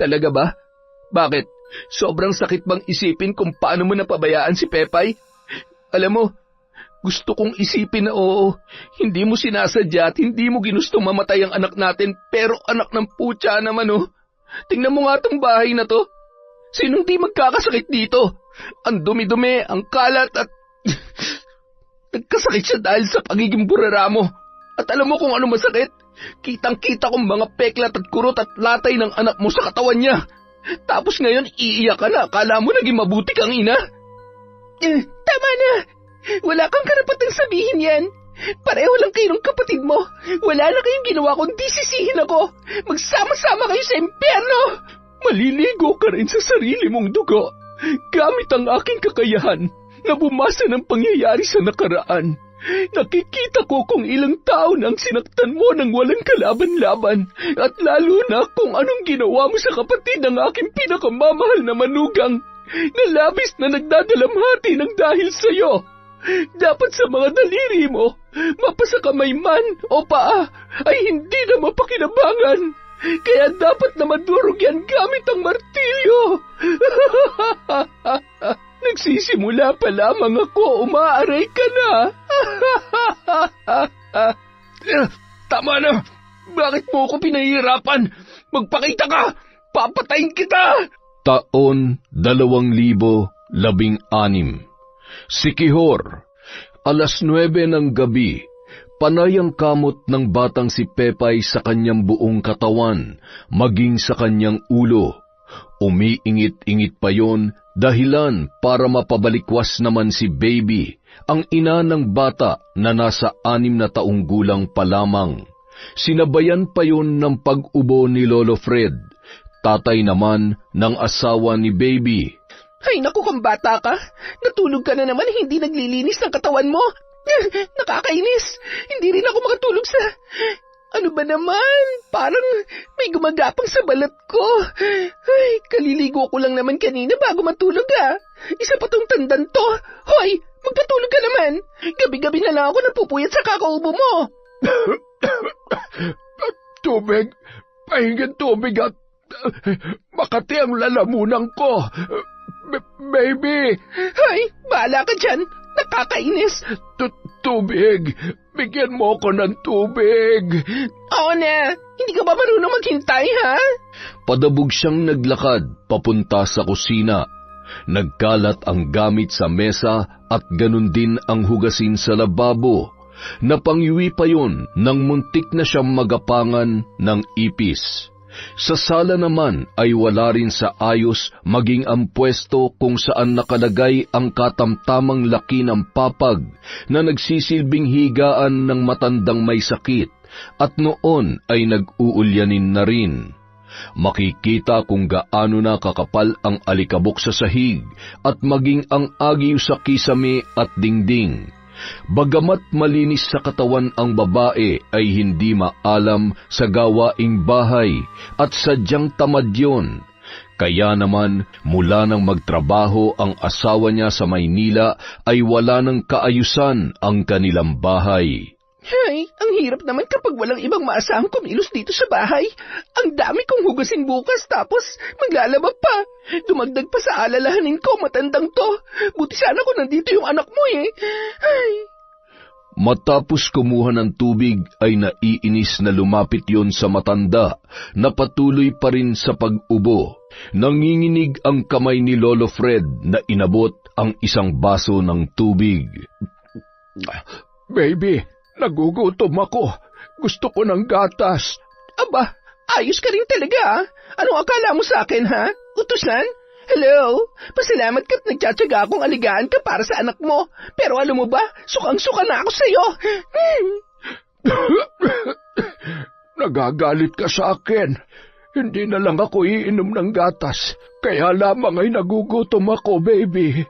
Talaga ba? Bakit? Sobrang sakit bang isipin kung paano mo napabayaan si Pepay? Alam mo, gusto kong isipin na oo, hindi mo sinasadya at hindi mo ginustong mamatay ang anak natin, pero anak ng putya naman oh. Tingnan mo nga tong bahay na to. Sinong di magkakasakit dito? Ang dumi-dumi, ang kalat at... Nagkasakit siya dahil sa pagiging burara mo. At alam mo kung ano masakit? Kitang-kita kong mga peklat at kurot at latay ng anak mo sa katawan niya. Tapos ngayon iiyak ka na, akala mo naging mabuti kang ina? Tama na. Wala kang karapatang sabihin yan. Pareho lang kayo ng kapatid mo. Wala na kayong ginawa kundi sisihin ako. Magsama-sama kayo sa impyerno. Maliligo ka rin sa sarili mong dugo gamit ang aking kakayahan na bumasa ng pangyayari sa nakaraan. Nakikita ko kung ilang taon ang sinaktan mo nang walang kalaban-laban at lalo na kung anong ginawa mo sa kapatid ng aking pinakamamahal na manugang na labis na nagdadalamhati ng dahil sa'yo. Dapat sa mga daliri mo, mapasakamay man o paa ay hindi na mapakinabangan. Kaya dapat na madurog yan gamit ang martilyo. Nagsisimula pa lamang ako, umaaray ka na. Tama na. Bakit mo ako pinahihirapan? Magpakita ka! Papatayin kita! Taon 2016. Si Quijor, 9:00 ng gabi, panay ang kamot ng batang si Pepay sa kanyang buong katawan, maging sa kanyang ulo. Umiingit-ingit pa yon, dahilan para mapabalikwas naman si Baby, ang ina ng bata na nasa 6 na taong gulang pa lamang. Sinabayan pa yon ng pag-ubo ni Lolo Fred, tatay naman ng asawa ni Baby. Ay naku, kung bata ka, natulog ka na naman, hindi naglilinis ng katawan mo. Nakakainis, hindi rin ako makatulog sa... Ano ba naman? Parang may gumagapang sa balat ko. Ay, kaliligo ko lang naman kanina bago matulog ah. Isa pa tong tandan to. Hoy, magpatulog ka naman. Gabi-gabi na lang ako napupuyat sa kakaubo mo. Tubig, pahinggan tubig at makati ang lalamunan ko. Baby! Ay, bahala ka dyan. Nakakainis. Tubig. Bigyan mo ako ng tubig. Oo na. Hindi ka ba marunong maghintay, ha? Padabog siyang naglakad papunta sa kusina. Nagkalat ang gamit sa mesa at ganun din ang hugasin sa lababo. Napangyuwi pa yon nang muntik na siyang magapangan ng ipis. Sa sala naman ay wala rin sa ayos maging ang pwesto kung saan nakalagay ang katamtamang laki ng papag na nagsisilbing higaan ng matandang may sakit at noon ay nag-uulyanin na rin. Makikita kung gaano na kakapal ang alikabok sa sahig at maging ang agiw sa kisame at dingding. Bagamat malinis sa katawan ang babae ay hindi maalam sa gawaing bahay at sadyang tamad yun. Kaya naman mula nang magtrabaho ang asawa niya sa Maynila ay wala ng kaayusan ang kanilang bahay. Ay, ang hirap naman kapag walang ibang maasahang kumilos dito sa bahay. Ang dami kong hugasin bukas tapos maglalaba pa. Dumagdag pa sa alalahanin ko, matandang to. Buti sana kung nandito yung anak mo eh. Ay. Matapos kumuha ng tubig ay naiinis na lumapit yon sa matanda na patuloy pa rin sa pag-ubo. Nanginginig ang kamay ni Lolo Fred na inabot ang isang baso ng tubig. Baby, nagugutom ako. Gusto ko ng gatas. Aba, ayos ka rin talaga ah. Anong akala mo sa akin ha? Utusan? Hello? Pasalamat ka't nagtsatsaga akong aligaan ka para sa anak mo. Pero alam mo ba, sukang-suka na ako sa'yo. Nagagalit ka sa akin. Hindi na lang ako iinom ng gatas. Kaya lamang ay nagugutom ako, baby.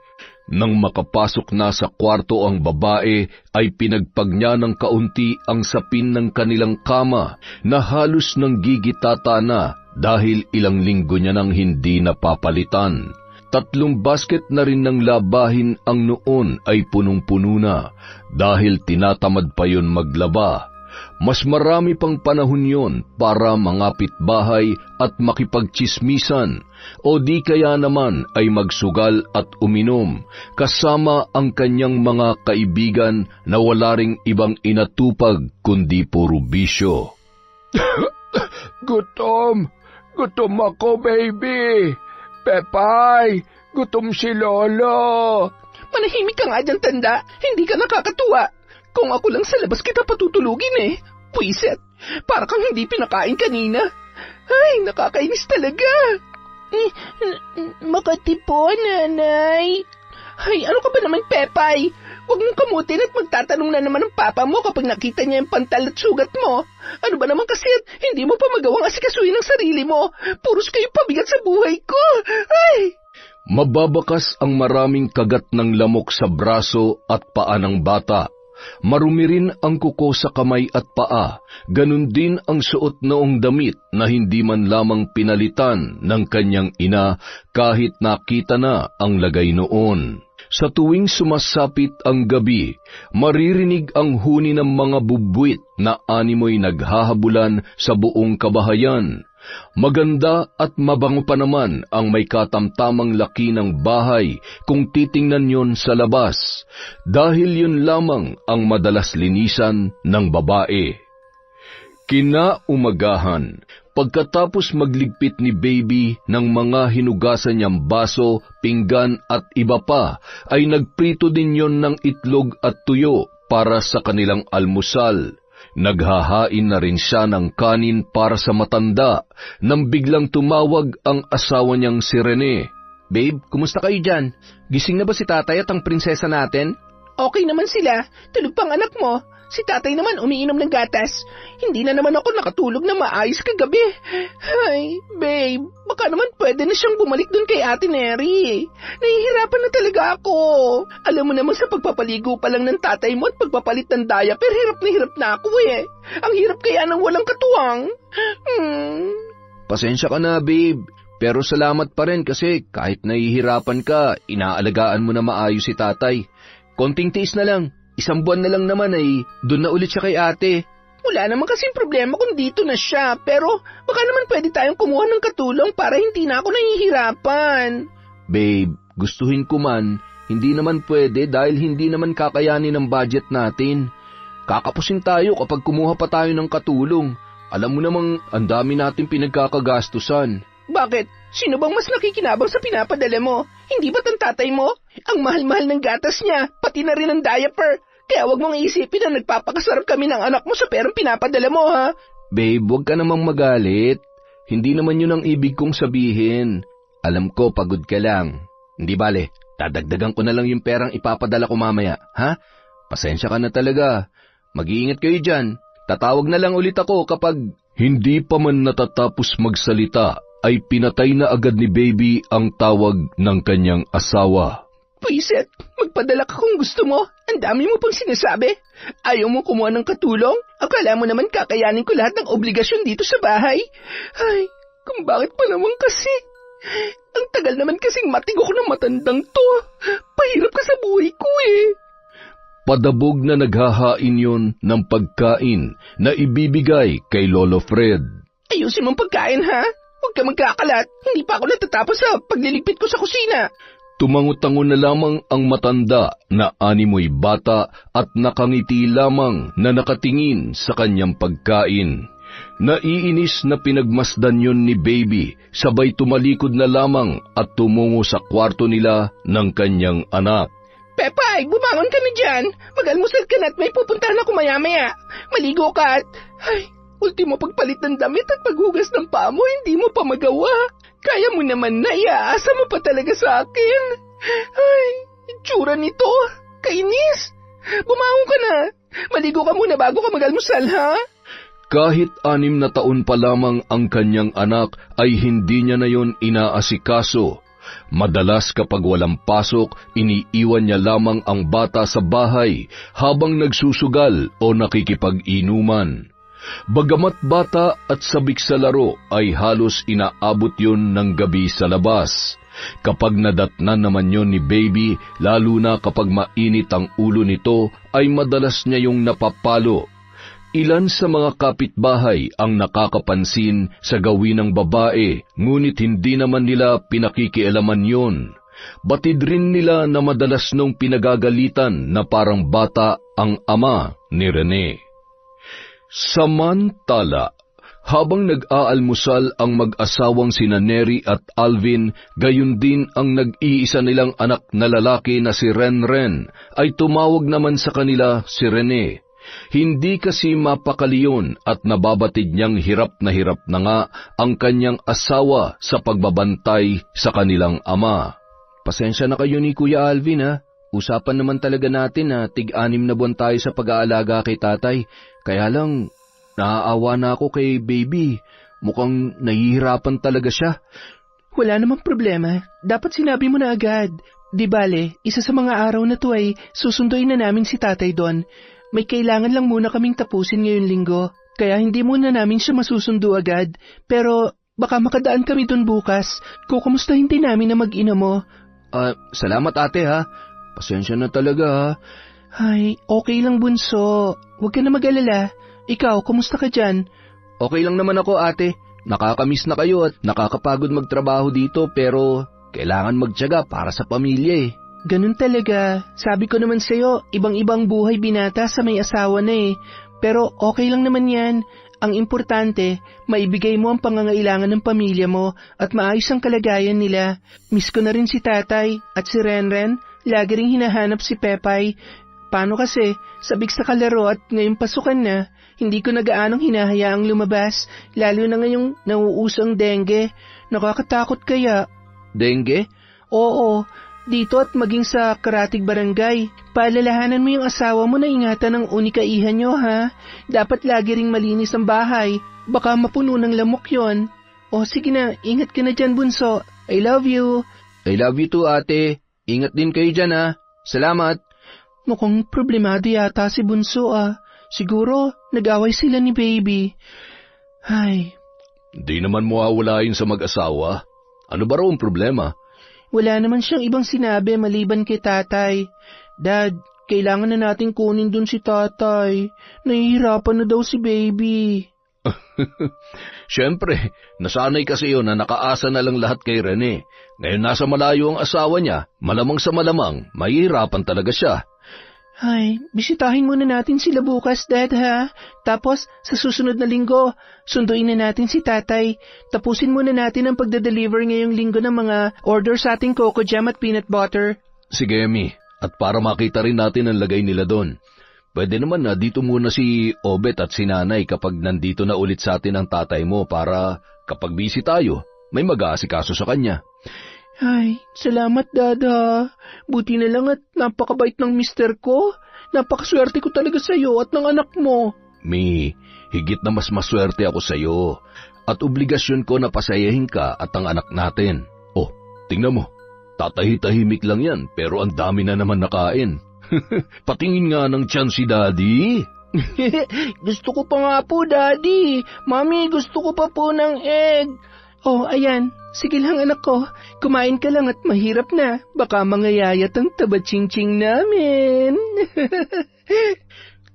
Nang makapasok na sa kwarto ang babae, ay pinagpag niya ng kaunti ang sapin ng kanilang kama na halos nang gigitata na dahil ilang linggo niya nang hindi napapalitan. 3 basket na rin ng labahin ang noon ay punong-puno na dahil tinatamad pa yon maglaba. Mas marami pang panahon yon para mangapit bahay at makipagtsismisan o di kaya naman ay magsugal at uminom kasama ang kanyang mga kaibigan na wala ring ibang inatupag kundi puro bisyo. Gutom! Gutom ako, baby! Pepay! Gutom si Lolo! Manahimik ka nga dyan, tanda. Hindi ka nakakatuwa. Kung ako lang sa labas kita patutulugin eh. Puiset, para kang hindi pinakain kanina. Ay, nakakainis talaga. Makati po, nanay. Ay, ano ka ba naman, Pepay? Huwag mong kamutin at magtatanong na naman ng papa mo kapag nakita niya yung pantal at sugat mo. Ano ba naman kasi at hindi mo pa magawang asikasuhin ang sarili mo. Puros kayo pabigat sa buhay ko. Ay! Mababakas ang maraming kagat ng lamok sa braso at paa ng bata. Marumi rin ang kuko sa kamay at paa, ganun din ang suot noong damit na hindi man lamang pinalitan ng kanyang ina kahit nakita na ang lagay noon. Sa tuwing sumasapit ang gabi, maririnig ang huni ng mga bubwit na animoy naghahabulan sa buong kabahayan. Maganda at mabango pa naman ang may katamtamang laki ng bahay kung titingnan yon sa labas, dahil yun lamang ang madalas linisan ng babae. Kinaumagahan, pagkatapos magligpit ni Baby ng mga hinugasan niyang baso, pinggan at iba pa, ay nagprito din yon ng itlog at tuyo para sa kanilang almusal. Naghahain na rin siya ng kanin para sa matanda nang biglang tumawag ang asawa niyang si Rene. Babe, kumusta kayo dyan? Gising na ba si tatay at ang prinsesa natin? Okay naman sila. Tulog pang anak mo. Si tatay naman umiinom ng gatas. Hindi na naman ako nakatulog na maayos kagabi. Ay, babe, baka naman pwede na siyang bumalik dun kay Ate Neri. Nahihirapan na talaga ako. Alam mo naman sa pagpapaligo pa lang ng tatay mo at pagpapalit ng diaper, hirap na ako eh. Ang hirap kaya ng walang katuwang. Pasensya ka na, babe. Pero salamat pa rin kasi kahit nahihirapan ka, inaalagaan mo na maayos si tatay. Konting tiis na lang. 1 buwan na lang naman ay doon na ulit siya kay ate. Wala naman kasing problema kung dito na siya, pero baka naman pwede tayong kumuha ng katulong para hindi na ako nahihirapan. Babe, gustuhin ko man, hindi naman pwede dahil hindi naman kakayanin ang budget natin. Kakapusin tayo kapag kumuha pa tayo ng katulong. Alam mo namang ang dami natin pinagkakagastusan. Bakit? Sino bang mas nakikinabang sa pinapadala mo? Hindi ba't ang tatay mo? Ang mahal-mahal ng gatas niya, pati na rin ang diaper. Kaya wag mong iisipin na nagpapakasarap kami ng anak mo sa perang pinapadala mo, ha? Babe, wag ka namang magalit. Hindi naman yun ang ibig kong sabihin. Alam ko, pagod ka lang. Hindi bale, dadagdagan ko na lang yung perang ipapadala ko mamaya, ha? Pasensya ka na talaga. Mag-iingat kayo dyan. Tatawag na lang ulit ako kapag... Hindi pa man natatapos magsalita, ay pinatay na agad ni Baby ang tawag ng kanyang asawa. Puiset, magpadala ka kung gusto mo. Ang dami mo pang sinasabi. Ayaw mo kumuha ng katulong? Akala mo naman kakayanin ko lahat ng obligasyon dito sa bahay? Ay, kung bakit pa naman kasi? Ang tagal naman kasing matigok ng matandang to. Pahirap ka sa buhay ko eh. Padabog na naghahain yon ng pagkain na ibibigay kay Lolo Fred. Ayusin mong pagkain, ha? Huwag ka magkakalat. Hindi pa ako natatapos sa pagliligpit ko sa kusina. Tumango-tango na lamang ang matanda na animoy bata at nakangiti lamang na nakatingin sa kanyang pagkain. Naiinis na pinagmasdan yon ni Baby, sabay tumalikod na lamang at tumungo sa kwarto nila ng kanyang anak. Pepay, bumangon ka na dyan. Mag-almusal ka na at may pupuntahan ako maya-maya. Maligo ka at... Ay, ultimo pagpalit ng damit at paghugas ng paa mo, hindi mo pa magawa. Kaya mo naman na, iaasa mo pa talaga sa akin. Ay, itsura nito. Kainis. Bumangon ka na. Maligo ka muna bago ka mag-almusal, ha? Kahit 6 na taon pa lamang ang kanyang anak, ay hindi niya na yon inaasikaso. Madalas kapag walang pasok, iniiwan niya lamang ang bata sa bahay habang nagsusugal o nakikipag-inuman. Bagamat bata at sabik sa laro ay halos inaabot yon ng gabi sa labas. Kapag nadatnan naman yon ni Baby, lalo na kapag mainit ang ulo nito, ay madalas niya yung napapalo. Ilan sa mga kapitbahay ang nakakapansin sa gawin ng babae, ngunit hindi naman nila pinakikialaman yun. Batid rin nila na madalas nung pinagagalitan na parang bata ang ama ni Rene. Samantala, habang nag-aalmusal ang mag-asawang sina Neri at Alvin, gayon din ang nag-iisa nilang anak na lalaki na si Renren, ay tumawag naman sa kanila si Rene. Hindi kasi mapakaliyon at nababatid niyang hirap na nga ang kanyang asawa sa pagbabantay sa kanilang ama. Pasensya na kayo ni Kuya Alvin ha. Usapan naman talaga natin na 6 na buwan tayo sa pag-aalaga kay tatay. Kaya lang, naaawa na ako kay baby. Mukhang nahihirapan talaga siya. Wala namang problema. Dapat sinabi mo na agad. Di bale, isa sa mga araw na to ay susunduin na namin si tatay doon. May kailangan lang muna kaming tapusin ngayong linggo. Kaya hindi muna namin siya masusundo agad. Pero baka makadaan kami doon bukas. Kukumustahin din namin na mag-ina mo. Salamat ate ha. Pasensya na talaga ha. Ay, okay lang bunso. Huwag ka na mag-alala. Ikaw, kumusta ka dyan? Okay lang naman ako ate. Nakakamiss na kayo at nakakapagod magtrabaho dito pero kailangan magtiyaga para sa pamilya eh. Ganun talaga. Sabi ko naman sa'yo, ibang-ibang buhay binata sa may asawa na eh. Pero okay lang naman yan. Ang importante, maibigay mo ang pangangailangan ng pamilya mo at maayos ang kalagayan nila. Miss ko na rin si tatay at si Renren. Lagi ring hinahanap si Pepay. Paano kasi, sabik sa kalaro at ngayong pasukan na, hindi ko na gaanong hinahayaang lumabas, lalo na ngayong nauusang dengue. Nakakatakot kaya. Dengue? Oo, dito at maging sa Karatig Barangay. Paalalahanan mo yung asawa mo na ingatan ang unikaihan nyo ha. Dapat lagi ring malinis ang bahay. Baka mapuno ng lamok yon. O sige na, ingat ka na dyan bunso. I love you. I love you too ate. Ingat din kayo dyan ha. Salamat. Mukhang problemado yata si bunso ah. Siguro nag-away sila ni baby. Ay. Di naman mawawala yun sa mag-asawa. Ano ba raw ang problema? Wala naman siyang ibang sinabi maliban kay tatay. Dad, kailangan na natin kunin dun si tatay. Nahihirapan na daw si baby. Siyempre, nasanay kasi yun na nakaasa na lang lahat kay Rene. Ngayon nasa malayo ang asawa niya, malamang sa malamang, mahihirapan talaga siya. Ay, bisitahin muna natin sila bukas, Dad, ha? Tapos, sa susunod na linggo, sunduin na natin si tatay. Tapusin muna natin ang pagde-deliver ngayong linggo ng mga order sa ating coco jam at peanut butter. Sige, Emi. At para makita rin natin ang lagay nila doon. Pwede naman na dito muna si Obet at si Nanay kapag nandito na ulit sa atin ang tatay mo para kapag busy tayo, may mag-aasikaso sa kanya. Ay, salamat Dada. Buti na lang at napakabait ng mister ko. Napakaswerte ko talaga sa'yo at ng anak mo. Mi, higit na mas maswerte ako sa'yo. At obligasyon ko na pasayahin ka at ang anak natin. Oh, tingnan mo. Tatahi-tahimik lang yan pero ang dami na naman nakain. Patingin nga ng tiyan si Daddy. Gusto ko pa nga po, Daddy. Mami, gusto ko pa po ng egg. Oh, ayan. Sige lang anak ko, kumain ka lang at mahirap na. Baka mangayayat ang taba-ching-ching namin.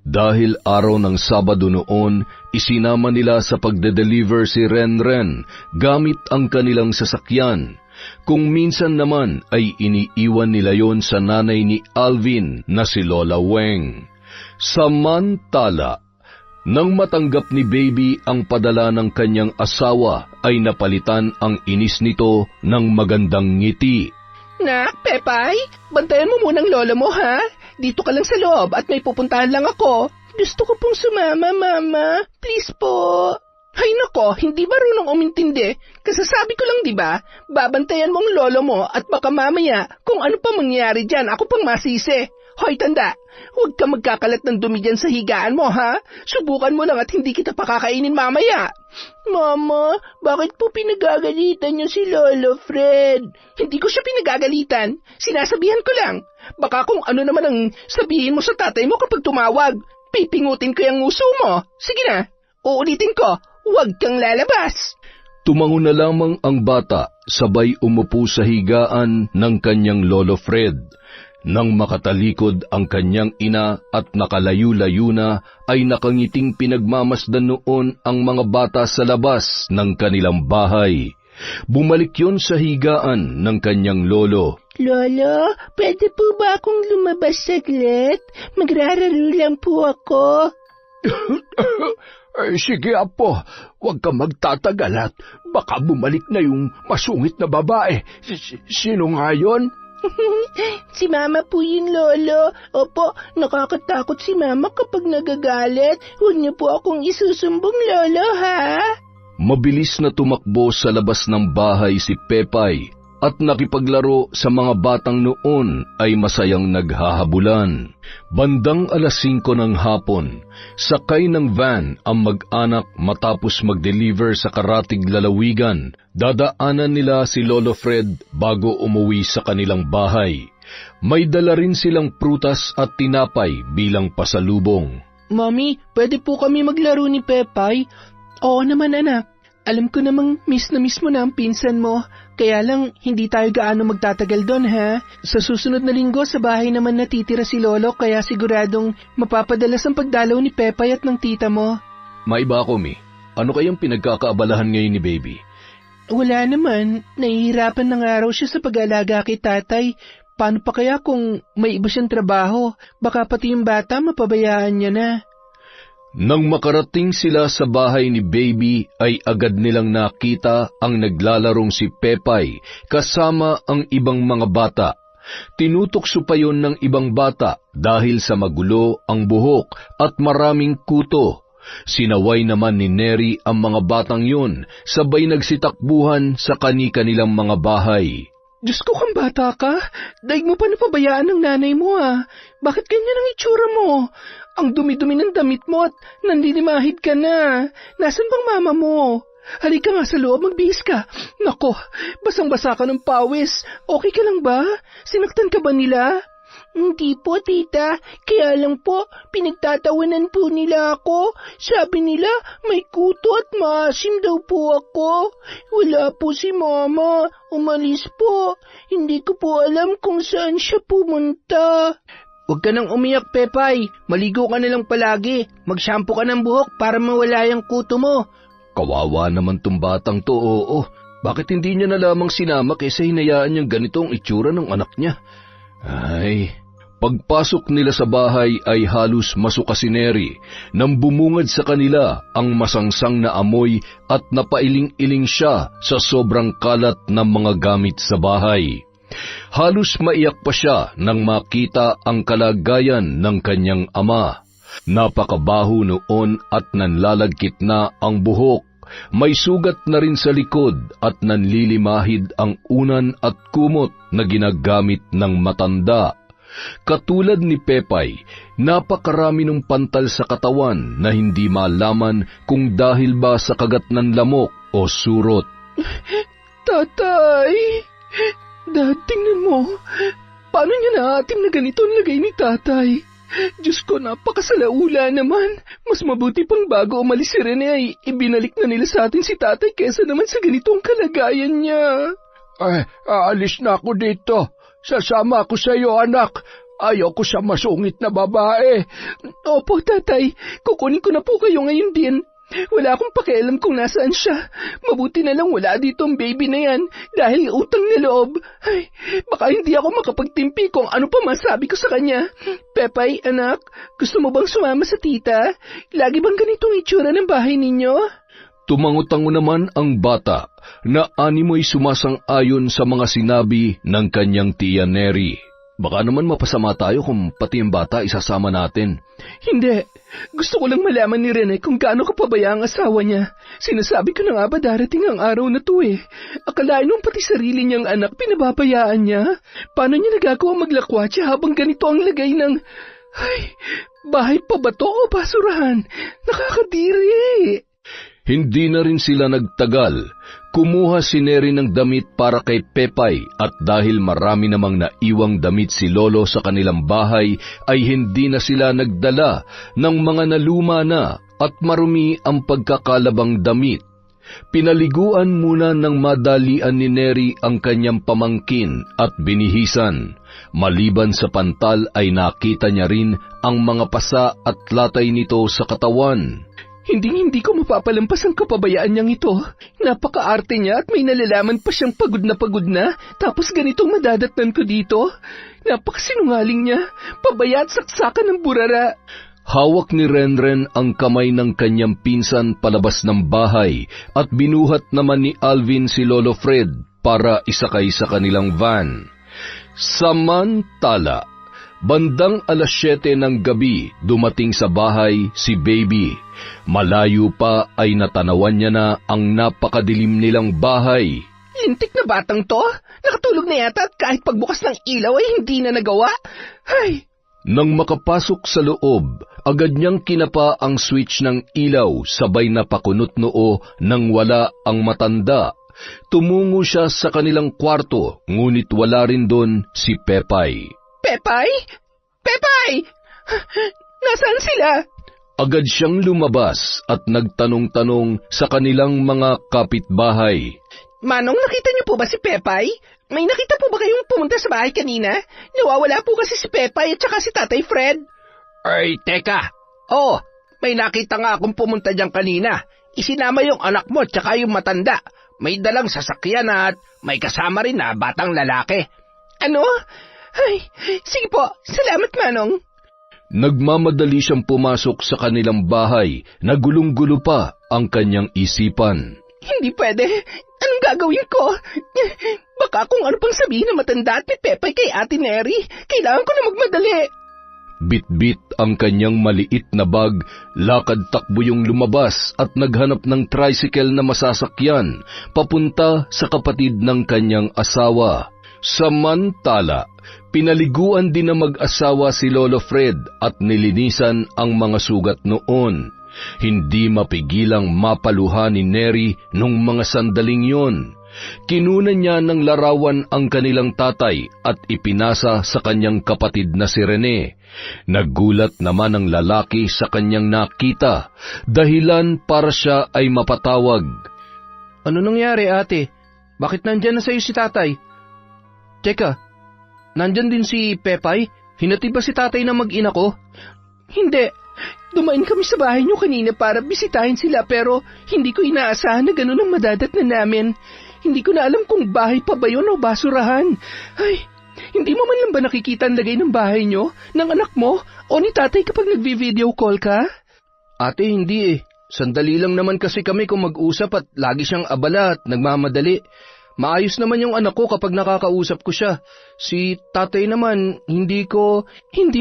Dahil araw ng Sabado noon, isinama nila sa pagde-deliver si Renren gamit ang kanilang sasakyan. Kung minsan naman ay iniiwan nila yon sa nanay ni Alvin na si Lola Weng. Samantala, nang matanggap ni Baby ang padala ng kanyang asawa, ay napalitan ang inis nito ng magandang ngiti. Nak, Pepay, bantayan mo munang lolo mo ha. Dito ka lang sa loob at may pupuntahan lang ako. Gusto ko pong sumama, Mama. Please po. Ay nako, hindi marunong umintindi. Kasasabi ko lang diba, babantayan mong lolo mo at baka mamaya kung ano pa mangyari dyan, ako pang masisi. Hoy tanda, huwag ka magkakalat ng dumi dyan sa higaan mo ha. Subukan mo lang at hindi kita pakakainin mamaya. Mama, bakit po pinagagalitan niyo si Lolo Fred? Hindi ko siya pinagagalitan, sinasabihan ko lang. Baka kung ano naman ang sabihin mo sa tatay mo kapag tumawag, pipingutin ko yung nguso mo. Sige na, uulitin ko. Huwag kang lalabas! Tumango na lamang ang bata, sabay umupo sa higaan ng kanyang Lolo Fred. Nang makatalikod ang kanyang ina at nakalayo-layo na, ay nakangiting pinagmamasdan noon ang mga bata sa labas ng kanilang bahay. Bumalik yon sa higaan ng kanyang lolo. Lolo, pwede po ba akong lumabas saglit? Magrararo lang po ako. Sige apo, huwag ka magtatagal at baka bumalik na yung masungit na babae. Sino nga yun? Si Mama po yun, Lolo. Opo, nakakatakot si Mama kapag nagagalit. Huwag niyo po akong isusumbong, Lolo, ha? Mabilis na tumakbo sa labas ng bahay si Pepay at nakipaglaro sa mga batang noon ay masayang naghahabulan. Bandang 5:00 ng hapon, sakay ng van ang mag-anak matapos mag-deliver sa karatig lalawigan. Dadaanan nila si Lolo Fred bago umuwi sa kanilang bahay. May dala rin silang prutas at tinapay bilang pasalubong. Mami, pwede po kami maglaro ni Pepay? Oo naman, anak. Alam ko namang miss mo na ang pinsan mo. Kaya lang, hindi tayo gaano magtatagal doon, ha? Sa susunod na linggo, sa bahay naman natitira si Lolo, kaya siguradong mapapadalas ang pagdalaw ni Pepay at ng tita mo. Maiba ako, Mi. Ano kayang pinagkakaabalahan ngayon ni Baby? Wala naman. Nahihirapan na nga raw siya sa pag-alaga kay tatay. Paano pa kaya kung may iba siyang trabaho? Baka pati yung bata mapabayaan niya na. Nang makarating sila sa bahay ni Baby, ay agad nilang nakita ang naglalarong si Pepay kasama ang ibang mga bata. Tinutokso pa yon ng ibang bata dahil sa magulo ang buhok at maraming kuto. Sinaway naman ni Neri ang mga batang yun, sabay nagsitakbuhan sa kani-kanilang mga bahay. Diyos ko, kang bata ka. Daig mo pa napabayaan ng nanay mo, ah. Bakit ganyan ang itsura mo? Ang dumi-dumi ng damit mo at nanlilimahid ka na. Nasaan bang mama mo? Halika nga sa loob, magbihis ka. Nako, basang-basa ka ng pawis. Okay ka lang ba? Sinaktan ka ba nila? Hindi po, tita. Kaya lang po, pinagtatawanan po nila ako. Sabi nila, may kuto at maasim daw po ako. Wala po si mama. Umalis po. Hindi ko po alam kung saan siya pumunta. Huwag ka nang umiyak, Pepay. Maligo ka na lang palagi. Mag-shampoo ka ng buhok para mawala yung kuto mo. Kawawa naman tong batang to, oo. Bakit hindi niya na lamang sinama kaysa hinayaan niyang ganitong itsura ng anak niya? Ay, pagpasok nila sa bahay ay halos masuka si Neri nang bumungad sa kanila ang masangsang na amoy at napailing-iling siya sa sobrang kalat ng mga gamit sa bahay. Halos maiyak pa siya nang makita ang kalagayan ng kanyang ama. Napakabaho noon at nanlalagkit na ang buhok. May sugat na rin sa likod at nanlilimahid ang unan at kumot na ginagamit ng matanda. Katulad ni Pepay, napakarami ng pantal sa katawan na hindi malaman kung dahil ba sa kagat ng lamok o surot. Tatay! Dad, tingnan mo. Paano niya naatim na ganito ang lagay ni tatay? Diyos ko, napakasalaula naman. Mas mabuti pang bago umalis si Rene ay ibinalik na nila sa atin si tatay kesa naman sa ganitong kalagayan niya. Ay, aalis na ako dito. Sasama ako sa iyo, anak. Ayaw ko sa masungit na babae. Opo, tatay. Kukunin ko na po kayo ngayon din. Wala akong pakialam kung nasaan siya. Mabuti na lang wala dito ang baby na yan dahil utang na loob. Ay, baka hindi ako makapagtimpi kung ano pa masabi ko sa kanya. Pepay, anak, gusto mo bang sumama sa tita? Lagi bang ganitong itsura ng bahay ninyo? Tumango-tango naman ang bata na animoy sumasang-ayon sa mga sinabi ng kanyang tiya Neri. Baka naman mapasama tayo kung pati ang bata isasama natin. Hindi. Gusto ko lang malaman ni Rene kung gaano kapabaya ang asawa niya. Sinasabi ko na nga ba darating ang araw na to eh. Akalain nung pati sarili niyang anak pinababayaan niya. Paano niya nagagawa maglakwatsa habang ganito ang lagay ng... Ay, bahay pa ba to o basurahan? Nakakadiri. Hindi na rin sila nagtagal. Kumuha si Neri ng damit para kay Pepay at dahil marami namang naiwang damit si Lolo sa kanilang bahay ay hindi na sila nagdala ng mga naluma na at marumi ang pagkakalabang damit. Pinaliguan muna ng madalian ni Neri ang kanyang pamangkin at binihisan. Maliban sa pantal ay nakita niya rin ang mga pasa at latay nito sa katawan. Hindi ko mapapalampas ang kapabayaan niyang ito. Napaka-arte niya at may nalalaman pa siyang pagod na, tapos ganitong madadatnan ko dito. Napakasinungaling niya, pabaya at saksakan ng burara. Hawak ni Renren ang kamay ng kanyang pinsan palabas ng bahay at binuhat naman ni Alvin si Lolo Fred para isakay sa kanilang van. Samantala, bandang 7:00 ng gabi dumating sa bahay si Baby. Malayo pa ay natanawan niya na ang napakadilim nilang bahay. Lintik na batang to, nakatulog na yata at kahit pagbukas ng ilaw ay hindi na nagawa. Ay! Nang makapasok sa loob, agad niyang kinapa ang switch ng ilaw sabay na pakunot noo nang wala ang matanda. Tumungo siya sa kanilang kwarto, ngunit wala rin doon si Pepay. Pepay? Pepay! Nasaan sila? Agad siyang lumabas at nagtanong-tanong sa kanilang mga kapitbahay. Manong, nakita niyo po ba si Pepay? May nakita po ba kayong pumunta sa bahay kanina? Nawawala po kasi si Pepay at saka si Tatay Fred. Ay, teka. Oh, may nakita nga akong pumunta dyan kanina. Isinama yung anak mo at saka yung matanda. May dalang sasakyan at may kasama rin na batang lalaki. Ano? Ay, sige po. Salamat, Manong. Nagmamadali siyang pumasok sa kanilang bahay na gulong-gulo pa ang kanyang isipan. Hindi pwede. Anong gagawin ko? Baka kung ano pang sabihin na matanda at may Pepay kay Ate Neri. Kailangan ko na magmadali. Bit-bit ang kanyang maliit na bag, lakad-takbo yung lumabas at naghanap ng tricycle na masasakyan papunta sa kapatid ng kanyang asawa. Samantala, pinaliguan din na mag-asawa si Lolo Fred at nilinisan ang mga sugat noon. Hindi mapigilang mapaluha ni Neri nung mga sandaling yon. Kinunan niya ng larawan ang kanilang tatay at ipinasa sa kanyang kapatid na si Rene. Nagulat naman ang lalaki sa kanyang nakita, dahilan para siya ay mapatawag. Ano nangyari, ate? Bakit nandyan na sa'yo si tatay? Teka, nandyan din si Pepay? Hinatid ba si tatay na mag-ina ko? Hindi. Dumain kami sa bahay niyo kanina para bisitahin sila pero hindi ko inaasahan na ganun ang madadatnan namin. Hindi ko na alam kung bahay pa ba yun o basurahan. Ay, hindi mo man lang ba nakikita ang lagay ng bahay niyo, ng anak mo, o ni tatay kapag nagvi-video call ka? Ate, hindi eh. Sandali lang naman kasi kami kung mag-usap at lagi siyang abala at nagmamadali. Maayos naman yung anak ko kapag nakakausap ko siya. Si tatay naman, hindi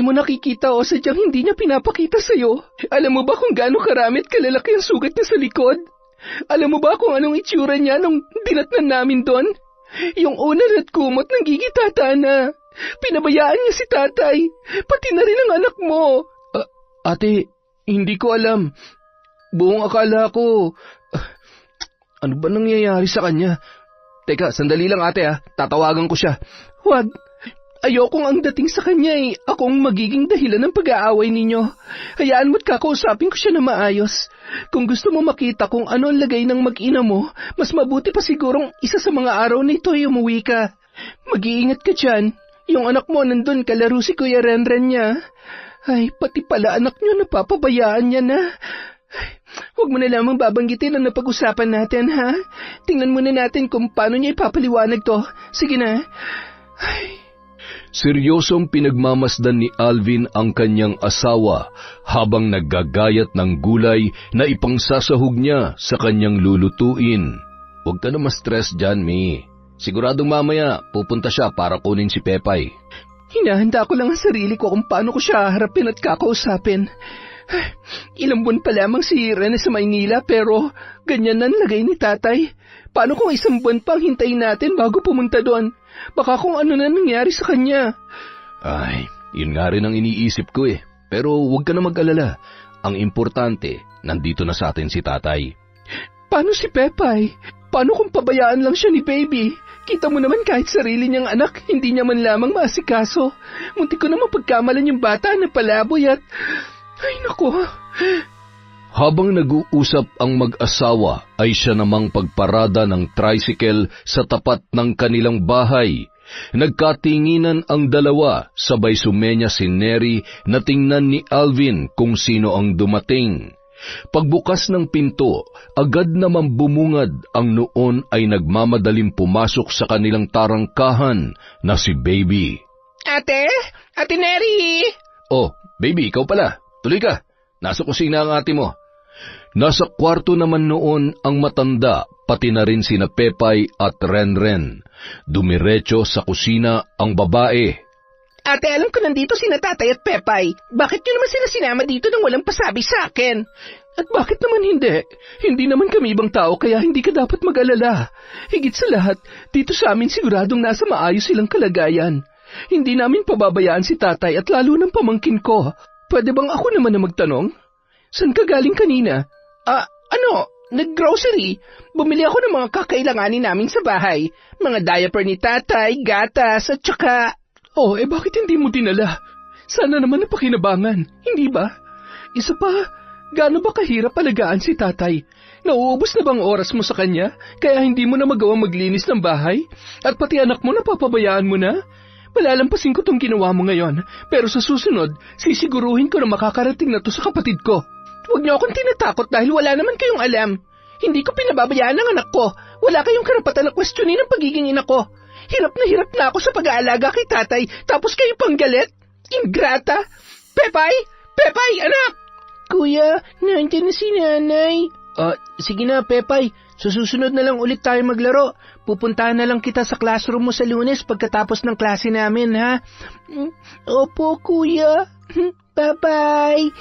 mo nakikita o sadyang hindi niya pinapakita sa'yo. Alam mo ba kung gaano karami at kalalaki ang sugat niya sa likod? Alam mo ba kung anong itsura niya nung dinatnan namin doon? Yung unan at kumot ng gigitata na. Pinabayaan niya si tatay, pati na rin ang anak mo. Ate, hindi ko alam. Buong akala ko, ano ba nangyayari sa kanya? Teka, sandali lang ate tatawagan ko siya. Huwag, ayokong ang dating sa kanya akong magiging dahilan ng pag-aaway ninyo. Hayaan mo't kakausapin ko siya na maayos. Kung gusto mo makita kung ano ang lagay ng mag-ina mo, mas mabuti pa sigurong isa sa mga araw na ito ay umuwi ka. Mag-iingat ka dyan. Yung anak mo nandun kalaro si Kuya Renren niya. Ay, pati pala anak niyo napapabayaan niya na. Huwag mo na lamang babanggitin ang napag-usapan natin, ha? Tingnan muna natin kung paano niya ipapaliwanag to. Sige na. Ay. Seryosong pinagmamasdan ni Alvin ang kanyang asawa habang naggagayat ng gulay na ipangsasahog niya sa kanyang lulutuin. Huwag ka na ma-stress dyan, Mi. Siguradong mamaya pupunta siya para kunin si Pepay. Hinahanda ko lang ang sarili ko kung paano ko siya harapin at kakausapin. Ilang buwan pa lamang si Rene sa Maynila pero ganyan na lagay ni tatay. Paano kung 1 buwan pang hintayin natin bago pumunta doon? Baka kung ano na nangyari sa kanya. Ay, yun nga rin ang iniisip ko eh. Pero huwag ka na mag-alala. Ang importante, nandito na sa atin si tatay. Paano si Pepay? Paano kung pabayaan lang siya ni Baby? Kita mo naman kahit sarili niyang anak, hindi niya man lamang maasikaso. Muntik ko na mapagkamalan yung bata na palaboy at... Ay, naku. Habang nag-uusap ang mag-asawa ay siya namang pagparada ng tricycle sa tapat ng kanilang bahay. Nagkatinginan ang dalawa, sabay sumenya si Neri na tingnan ni Alvin kung sino ang dumating. Pagbukas ng pinto, agad naman bumungad ang noon ay nagmamadaling pumasok sa kanilang tarangkahan na si Baby. Ate? Ate Neri! Oh, Baby, ikaw pala. Tuloy ka. Nasa kusina ang ate mo. Nasa kwarto naman noon ang matanda, pati na rin sina Pepay at Renren. Dumiretso sa kusina ang babae. Ate, alam ko nandito sina Tatay at Pepay. Bakit nyo naman sila sinama dito nang walang pasabi sa akin? At bakit naman hindi? Hindi naman kami ibang tao kaya hindi ka dapat mag-alala. Higit sa lahat, dito sa amin siguradong nasa maayos silang kalagayan. Hindi namin pababayaan si Tatay at lalo ng pamangkin ko. Pwede bang ako naman na magtanong? Saan ka galing kanina? Nag-grocery. Bumili ako ng mga kakailanganin namin sa bahay. Mga diaper ni Tatay, gatas at saka... Oh, bakit hindi mo dinala? Sana naman napakinabangan, hindi ba? Isa pa, gaano ba kahirap alagaan si Tatay? Nauubos na bang oras mo sa kanya, kaya hindi mo na magawang maglinis ng bahay? At pati anak mo napapabayaan mo na? Malalampasin ko tong ginawa mo ngayon, pero sa susunod, sisiguruhin ko na makakarating na to sa kapatid ko. Huwag niyo akong tinatakot dahil wala naman kayong alam. Hindi ko pinababayaan ang anak ko. Wala kayong karapatan na questionin ang pagiging ina ko. Hirap na ako sa pag-aalaga kay Tatay, tapos kayo pang galit? Ingrata! Pepay! Pepay, anak! Kuya, nandiyan na si Nanay. Sige na, Pepay. Sa susunod na lang ulit tayo maglaro. Pupuntahan na lang kita sa classroom mo sa Lunes pagkatapos ng klase namin, ha? Opo, Kuya. Bye-bye.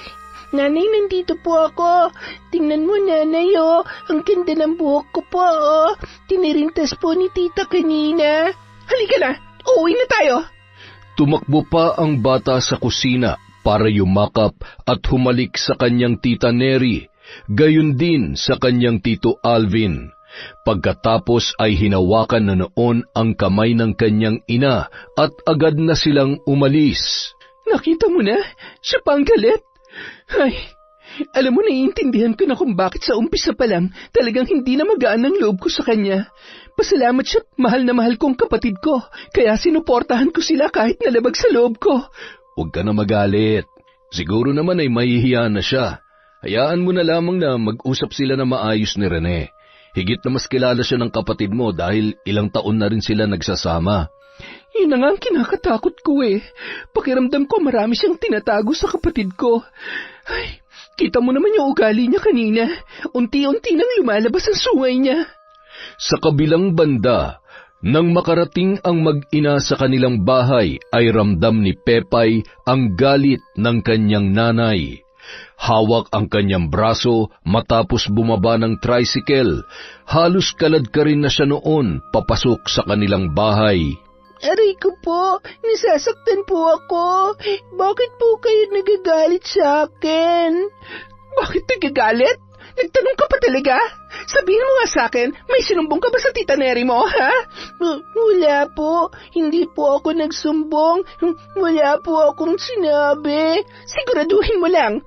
Nanay, nandito po ako. Tingnan mo, Nanay, oh. Ang ganda ng buhok ko po, oh. Tinirintas po ni Tita kanina. Halika na, uuwi na tayo. Tumakbo pa ang bata sa kusina para yumakap at humalik sa kanyang tita Neri, gayon din sa kanyang tito Alvin. Pagkatapos ay hinawakan na noon ang kamay ng kanyang ina at agad na silang umalis. Nakita mo na, siya pa ang galit. Ay, alam mo, naiintindihan ko na kung bakit sa umpisa pa lang talagang hindi na magaan ang loob ko sa kanya. Pasalamat siya, mahal na mahal kong kapatid ko, kaya sinuportahan ko sila kahit nalabag sa loob ko. Huwag ka na magalit. Siguro naman ay mahihiya na siya. Hayaan mo na lamang na mag-usap sila na maayos ni Rene. Higit na mas kilala siya ng kapatid mo dahil ilang taon na rin sila nagsasama. Yun na nga ang kinakatakot ko eh. Pakiramdam ko marami siyang tinatago sa kapatid ko. Ay, kita mo naman yung ugali niya kanina. Unti-unti nang lumalabas ang sungay niya. Sa kabilang banda, nang makarating ang mag-ina sa kanilang bahay, ay ramdam ni Pepay ang galit ng kanyang nanay. Hawak ang kanyang braso matapos bumaba ng tricycle. Halos kalad ka rin na siya noon papasok sa kanilang bahay. Aray ko po, nasasaktan po ako. Bakit po kayo nagagalit sa akin? Bakit nagagalit? Nagtanong ka pa talaga? Sabihin mo nga sa akin, may sinumbong ka ba sa tita Neri mo, ha? Wala po. Hindi po ako nagsumbong. Wala po akong sinabi. Siguraduhin mo lang.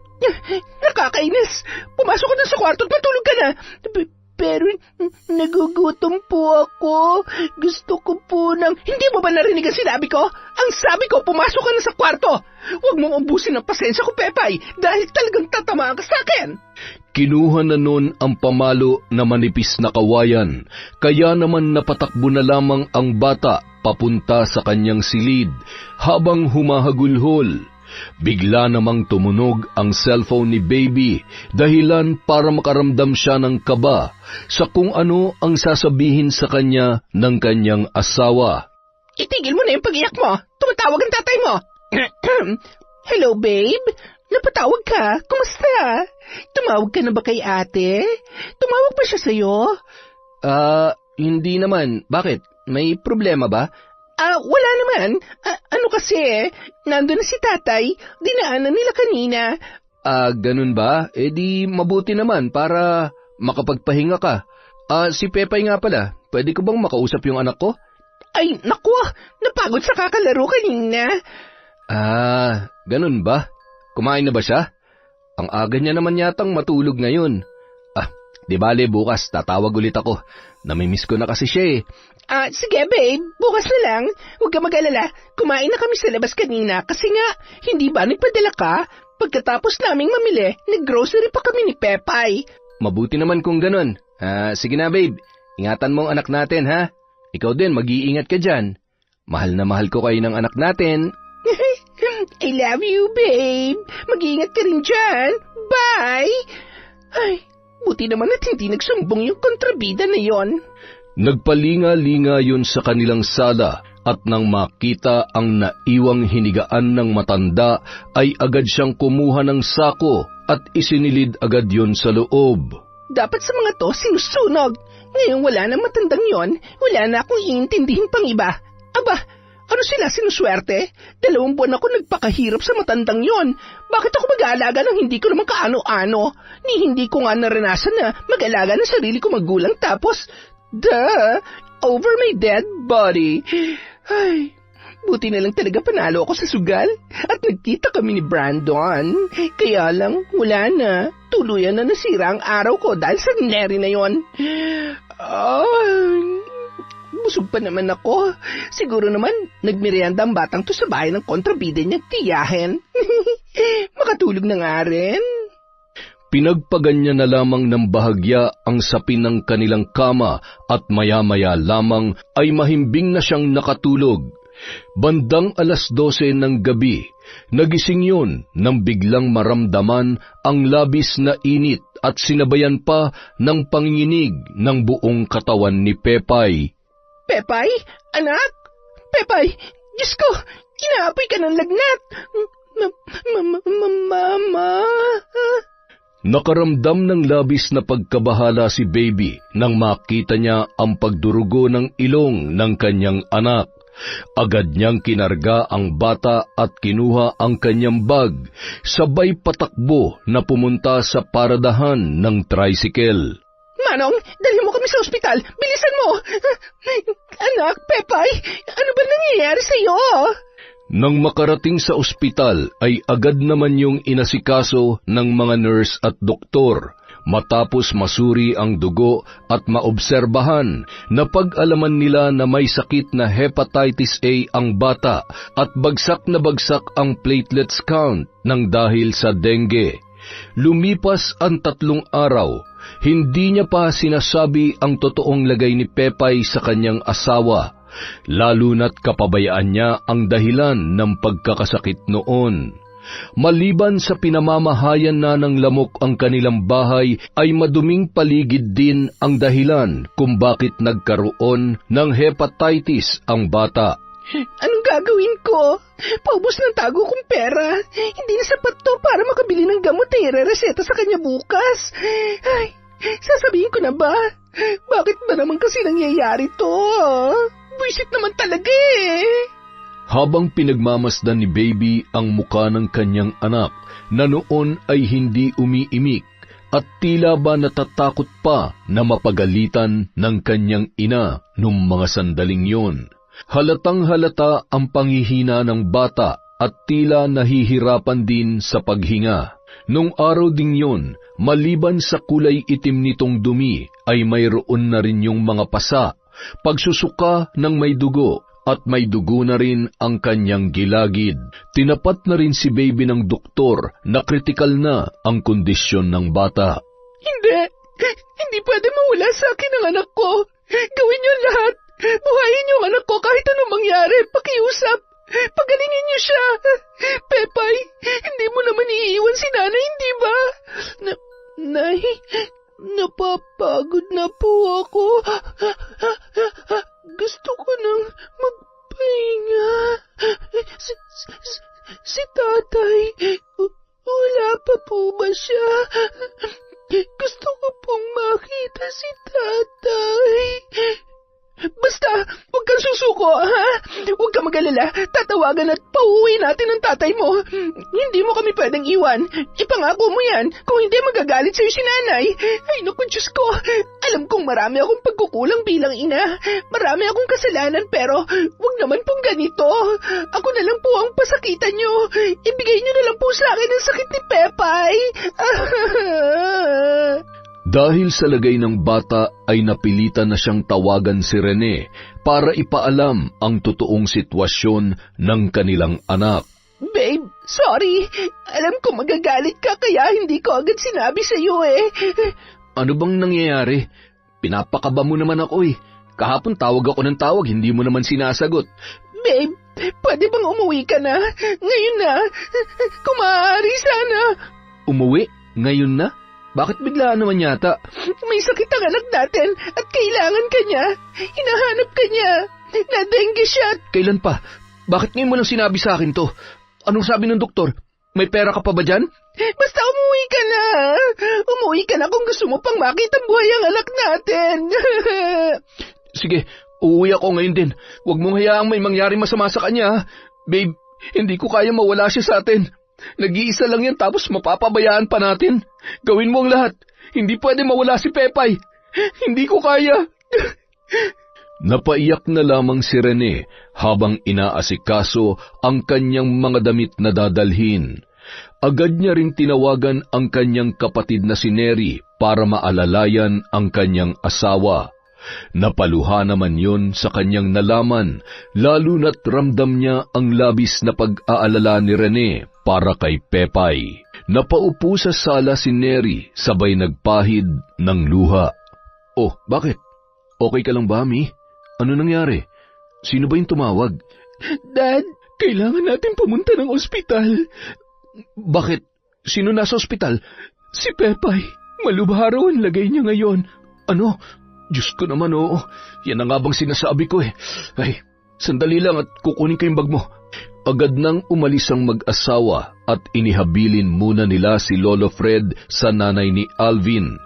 Nakakainis. Pumasok ka na sa kwarto at matulog ka na. Pero nagugutom po ako. Gusto ko po ng... Hindi mo ba narinig ang sinabi ko? Ang sabi ko, pumasok ka na sa kwarto. Huwag mong ubusin ang pasensya ko, Pepay, dahil talagang tatamaan ka sa akin. Kinuha na nun ang pamalo na manipis na kawayan, kaya naman napatakbo na lamang ang bata papunta sa kanyang silid habang humahagulhol. Bigla namang tumunog ang cellphone ni Baby, dahilan para makaramdam siya ng kaba sa kung ano ang sasabihin sa kanya ng kanyang asawa. Itigil mo na yung pag-iyak mo. Tumatawag ang tatay mo. Hello, babe. Napatawag ka? Kumusta? Tumawag ka na ba kay ate? Tumawag ba siya sa'yo? Hindi naman. Bakit? May problema ba? Wala naman. Ano kasi, nandun na si tatay. Dinaanan nila kanina. Ganun ba? Di mabuti naman para makapagpahinga ka. Si Pepay nga pala. Pwede ko bang makausap yung anak ko? Ay, naku, napagod sa kakalaro kanina. Ganun ba? Kumain na ba siya? Ang aga niya naman yatang matulog ngayon. Di bale bukas tatawag ulit ako. Namimiss ko na kasi siya eh. Sige babe, bukas na lang. Huwag ka mag-alala, kumain na kami sa labas kanina kasi nga, hindi ba nagpadala ka? Pagkatapos naming mamili, nag-grocery pa kami ni Pepay. Mabuti naman kung ganun. Sige na babe, ingatan mo ang anak natin ha. Ikaw din, mag-iingat ka dyan. Mahal na mahal ko kayo ng anak natin. I love you babe. Mag-iingat ka rin dyan. Bye! Ay, buti naman at hindi nagsumbong yung kontrabida na yon. Nagpalinga-linga yun sa kanilang sala at nang makita ang naiwang hinigaan ng matanda ay agad siyang kumuha ng sako at isinilid agad yun sa loob. Dapat sa mga to sinusunog. Ngayon wala na matandang yon, wala na akong iintindihin pang iba. Aba, ano sila sinuswerte? 2 buwan ako nagpakahirap sa matandang yon. Bakit ako mag-aalaga ng hindi ko naman kaano-ano? Ni hindi ko nga naranasan na mag-alaga ng sarili ko magulang tapos, over my dead body. Ay, buti na lang talaga panalo ako sa sugal at nagkita kami ni Brandon. Kaya lang, wala na. Tuluyan na nasira ang araw ko dahil sa neri na yon. Busog pa naman ako. Siguro naman, nagmerienda ang batang to sa bahay ng kontrabida niyang tiyahin. Makatulog na nga rin. Pinagpaganya na lamang ng bahagya ang sapin ng kanilang kama at maya-maya lamang ay mahimbing na siyang nakatulog. Bandang 12:00 ng gabi, nagising yun nang biglang maramdaman ang labis na init at sinabayan pa ng panginginig ng buong katawan ni Pepay. Pepay? Anak? Pepay, Diyos ko, inaapoy ka ng lagnat. Mama? Nakaramdam ng labis na pagkabahala si Baby nang makita niya ang pagdurugo ng ilong ng kanyang anak. Agad niyang kinarga ang bata at kinuha ang kanyang bag, sabay patakbo na pumunta sa paradahan ng tricycle. Manong, dalhin mo kami sa ospital. Bilisan mo! Anak, Pepay, ano ba nangyayari sa iyo? Nang makarating sa ospital ay agad naman yung inasikaso ng mga nurse at doktor. Matapos masuri ang dugo at maobserbahan, napag-alaman nila na may sakit na hepatitis A ang bata at bagsak na bagsak ang platelets count ng dahil sa dengue. Lumipas ang 3 araw, hindi niya pa sinasabi ang totoong lagay ni Pepay sa kanyang asawa, lalo na't kapabayaan niya ang dahilan ng pagkakasakit noon. Maliban sa pinamamahayan na ng lamok ang kanilang bahay, ay maduming paligid din ang dahilan kung bakit nagkaroon ng hepatitis ang bata. Anong gagawin ko? Paubos ng tago kong pera. Hindi na sapat to para makabili ng gamot na irereseta sa kanya bukas. Ay, sasabihin ko na ba? Bakit ba naman kasi nangyayari to? Buisit naman talaga eh. Habang pinagmamasdan ni Baby ang muka ng kanyang anak na noon ay hindi umiimik at tila ba natatakot pa na mapagalitan ng kanyang ina nung mga sandaling yon. Halatang halata ang panghihina ng bata at tila nahihirapan din sa paghinga. Nung araw ding yon, maliban sa kulay itim nitong dumi ay mayroon na rin yung mga pasa, pagsusuka ng may dugo, at may dugo na rin ang kanyang gilagid. Tinapat na rin si Baby ng doktor na kritikal na ang kondisyon ng bata. Hindi pwede mawala sa akin ang anak ko. Gawin niyo lahat. Buhayin yung anak ko kahit anong mangyari. Pakiusap. Pagalingin niyo siya. Pepay, hindi mo naman iiwan si nanay, hindi ba? Nay, napapagod na po ako. Gusto ko nang magpahinga. Si tatay, wala pa po ba siya? Gusto ko pong makita si tatay. Basta, huwag kang susuko, ha? Huwag kang mag-alala. Tatawagan at pauwi natin ang tatay mo. Hindi mo kami pwedeng iwan. Ipangako mo yan. Kung hindi, magagalit sa'yo si nanay. Ay, naku, Diyos ko. Alam kong marami akong pagkukulang bilang ina. Marami akong kasalanan, pero huwag naman pong ganito. Ako na lang po ang pasakitan nyo. Ibigay nyo na lang po sa akin ang sakit ni Pepay. Dahil sa lagay ng bata ay napilitan na siyang tawagan si Rene para ipaalam ang totoong sitwasyon ng kanilang anak. Babe, sorry. Alam ko magagalit ka kaya hindi ko agad sinabi sa iyo eh. Ano bang nangyayari? Pinapakaba mo naman ako eh. Kahapon tawag ako ng tawag, hindi mo naman sinasagot. Babe, pwede bang umuwi ka na? Ngayon na. Kung maaari sana. Umuwi? Ngayon na? Bakit biglaan naman yata? May sakit ang anak natin at kailangan ka niya. Hinahanap ka niya. Na-dengue siya. Kailan pa? Bakit ngayon mo lang sinabi sa akin to? Anong sabi ng doktor? May pera ka pa ba dyan? Basta umuwi ka na. Umuwi ka na kung gusto mo pang makita buhay ang anak natin. Sige, uuwi ako ngayon din. Huwag mong hayaang may mangyaring masama sa kanya. Babe, hindi ko kaya mawala siya sa atin. Nag-iisa lang yan tapos mapapabayaan pa natin. Gawin mo ang lahat. Hindi pwede mawala si Pepay. Hindi ko kaya. Napaiyak na lamang si Rene habang inaasikaso ang kanyang mga damit na dadalhin. Agad niya ring tinawagan ang kanyang kapatid na si Neri para maalalayan ang kanyang asawa. Napaluha naman yon sa kanyang nalaman, lalo na't ramdam niya ang labis na pag-aalala ni Rene para kay Pepay. Napaupo sa sala si Neri, sabay nagpahid ng luha. Oh, bakit? Okay ka lang ba, Mi? Ano nangyari? Sino ba yung tumawag? Dad, kailangan natin pumunta ng ospital. Bakit? Sino nasa ospital? Si Pepay. Malubha raw ang lagay niya ngayon. Ano? Diyos ko naman, oo. Yan ang nga bang sinasabi ko eh. Ay, sandali lang at kukunin ko yung bag mo. Agad nang umalis ang mag-asawa at inihabilin muna nila si Lolo Fred sa nanay ni Alvin.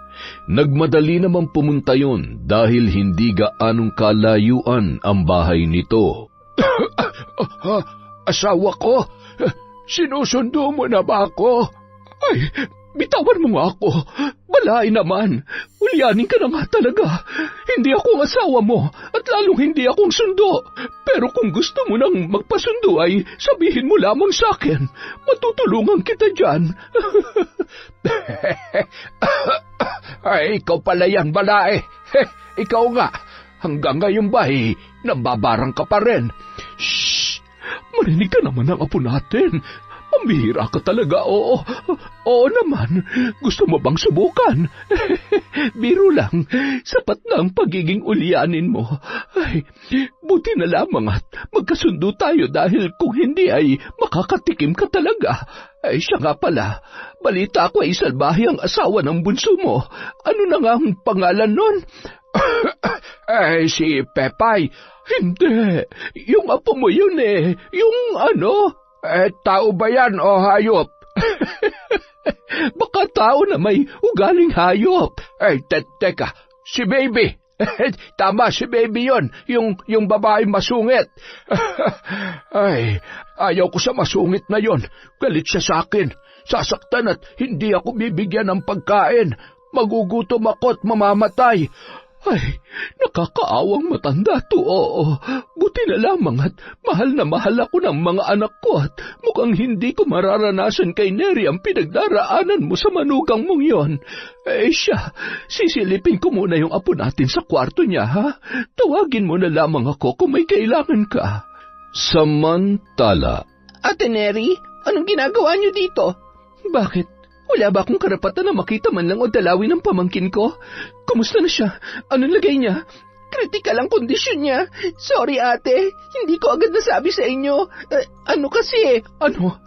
Nagmadali naman pumunta yon dahil hindi gaanong kalayuan ang bahay nito. Asawa ko, sinusundo mo na ba ako? Ay, bitawan mo nga ako. Balain naman. Ulyanin ka na nga talaga. Hindi ako ang asawa mo at lalong hindi akong sundo. Pero kung gusto mo nang magpasundo ay sabihin mo lamang sa akin. Matutulungan kita dyan. Ay, ikaw pala yan, balae. Ikaw nga. Hanggang ngayon ba nambabarang ka pa rin? Shhh! Marinig ka naman ng apo natin. Pambihira ka talaga, oo. Oo naman. Gusto mo bang subukan? Biro lang. Sapat na ang pagiging ulyanin mo. Ay, buti na lamang at magkasundo tayo dahil kung hindi ay makakatikim ka talaga. Ay, siya nga pala. Balita ko ay salbahe ang asawa ng bunso mo. Ano na nga ang pangalan nun? Ay, si Pepay. Hindi. Yung apo mo yun eh. Yung ano... tao ba yan o hayop? Baka tao na may ugaling hayop. Ay, teka, si Baby. Tama, si Baby yon, yung babae masungit. Ay, ayaw ko sa masungit na yon. Galit siya sa akin. Sasaktan at hindi ako bibigyan ng pagkain. Magugutom ako at mamamatay. Ay, nakakaawang matanda to, oo. Buti na lamang at mahal na mahal ako ng mga anak ko at mukhang hindi ko mararanasan kay Neri ang pinagdaraanan mo sa manugang mong yon. Eh siya, sisilipin ko muna yung apo natin sa kwarto niya, ha? Tawagin mo na lamang ako kung may kailangan ka. Samantala. Ate Neri, anong ginagawa niyo dito? Bakit? Wala ba akong karapatan na makita man lang o dalawin ng pamangkin ko? Kumusta na siya? Anong lagay niya? Kritikal ang kondisyon niya. Sorry ate, hindi ko agad nasabi sa inyo. Ano kasi? Ano?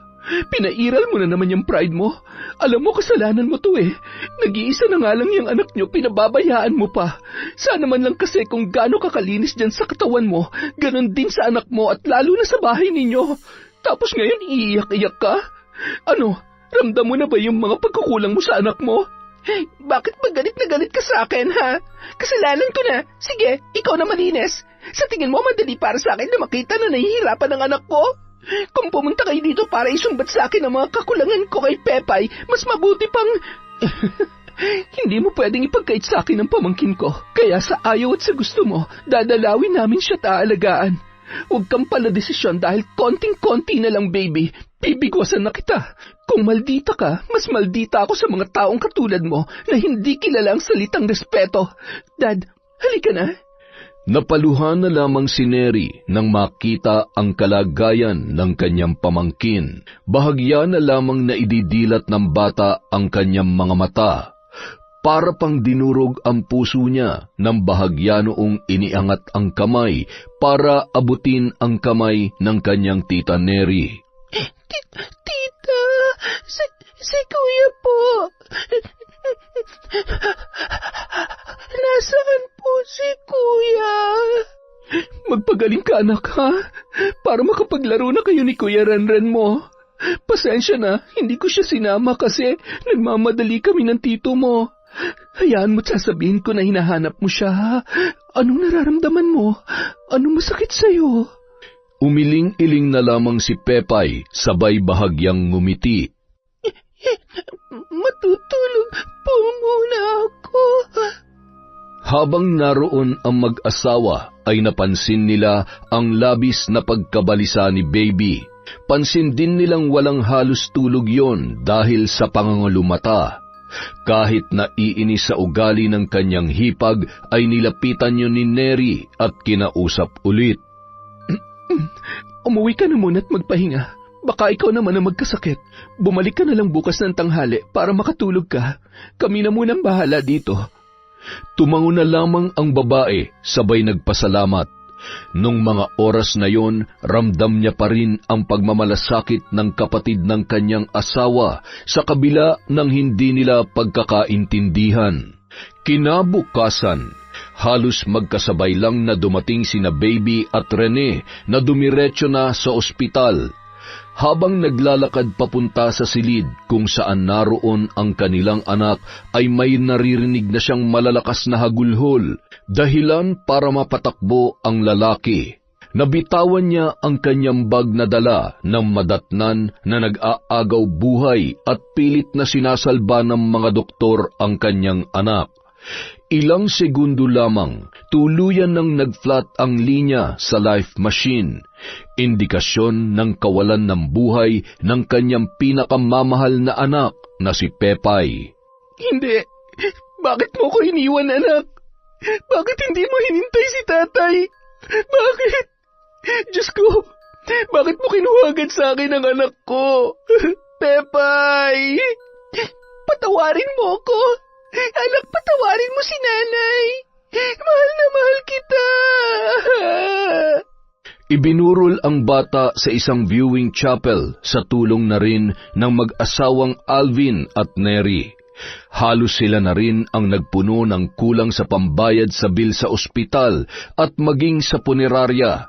Pinairal mo na naman yung pride mo. Alam mo, kasalanan mo to eh. Nag-iisa na nga lang yung anak niyo, pinababayaan mo pa. Sana man lang kasi kung gaano kakalinis dyan sa katawan mo, ganon din sa anak mo at lalo na sa bahay ninyo. Tapos ngayon iiyak-iyak ka? Ano? Ramdam mo na ba yung mga pagkukulang mo sa anak mo? Bakit ba galit na galit ka sa akin, ha? Kasalanan ko na. Sige, ikaw na malinis. Sa tingin mo, madali para sa akin na makita na nahihirapan ang anak ko? Kung pumunta kayo dito para isumbat sa akin ang mga kakulangan ko kay Pepay, mas mabuti pang... Hindi mo pwedeng ipagkait sa akin ang pamangkin ko. Kaya sa ayaw at sa gusto mo, dadalawin namin siya at aalagaan. Huwag kang pala desisyon dahil konting-konti na lang, baby. Bibigwasan na kita. Kung maldita ka, mas maldita ako sa mga taong katulad mo na hindi kilala ang salitang respeto. Dad, halika na. Napaluhan na lamang si Neri nang makita ang kalagayan ng kanyang pamangkin. Bahagya na lamang na ididilat ng bata ang kanyang mga mata. Para pang dinurog ang puso niya ng bahagya noong iniangat ang kamay para abutin ang kamay ng kanyang tita Neri. Tita, si Kuya po. Nasaan po si Kuya? Magpagaling ka, anak, ha? Para makapaglaro na kayo ni Kuya Renren mo. Pasensya na, hindi ko siya sinama kasi nagmamadali kami ng tito mo. Hayaan mo't sasabihin ko na hinahanap mo siya, ha? Anong nararamdaman mo? Anong masakit sa'yo? Umiling-iling na lamang si Pepay, sabay bahagyang ngumiti. Matutulog po muna ako. Habang naroon ang mag-asawa, ay napansin nila ang labis na pagkabalisa ni Baby. Pansin din nilang walang halos tulog yon dahil sa pangangalumata. Kahit naiinis sa ugali ng kanyang hipag, ay nilapitan yun ni Neri at kinausap ulit. Umuwi ka na muna at magpahinga. Baka ikaw naman ang magkasakit. Bumalik ka na lang bukas ng tanghali para makatulog ka. Kami na munang bahala dito. Tumango na lamang ang babae, sabay nagpasalamat. Nung mga oras na yon, ramdam niya pa rin ang pagmamalasakit ng kapatid ng kanyang asawa sa kabila ng hindi nila pagkakaintindihan. Kinabukasan, halos magkasabay lang na dumating sina Baby at Rene na dumiretso na sa ospital. Habang naglalakad papunta sa silid kung saan naroon ang kanilang anak, ay may naririnig na siyang malalakas na hagulhol, dahilan para mapatakbo ang lalaki. Nabitawan niya ang kanyang bag na dala ng madatnan na nag-aagaw buhay at pilit na sinasalba ng mga doktor ang kanyang anak. Ilang segundo lamang, tuluyan nang nag-flat ang linya sa life machine. Indikasyon ng kawalan ng buhay ng kanyang pinakamamahal na anak na si Pepay. Hindi! Bakit mo ko iniwan, anak? Bakit hindi mo hinintay si tatay? Bakit? Diyos ko, bakit mo kinuha agad sa akin ang anak ko? Pepay! Patawarin mo ko! Anak, patawarin mo si nanay! Mahal na mahal kita! Ibinurol ang bata sa isang viewing chapel sa tulong na rin ng mag-asawang Alvin at Neri. Halos sila na rin ang nagpuno ng kulang sa pambayad sa bil sa ospital at maging sa punerarya.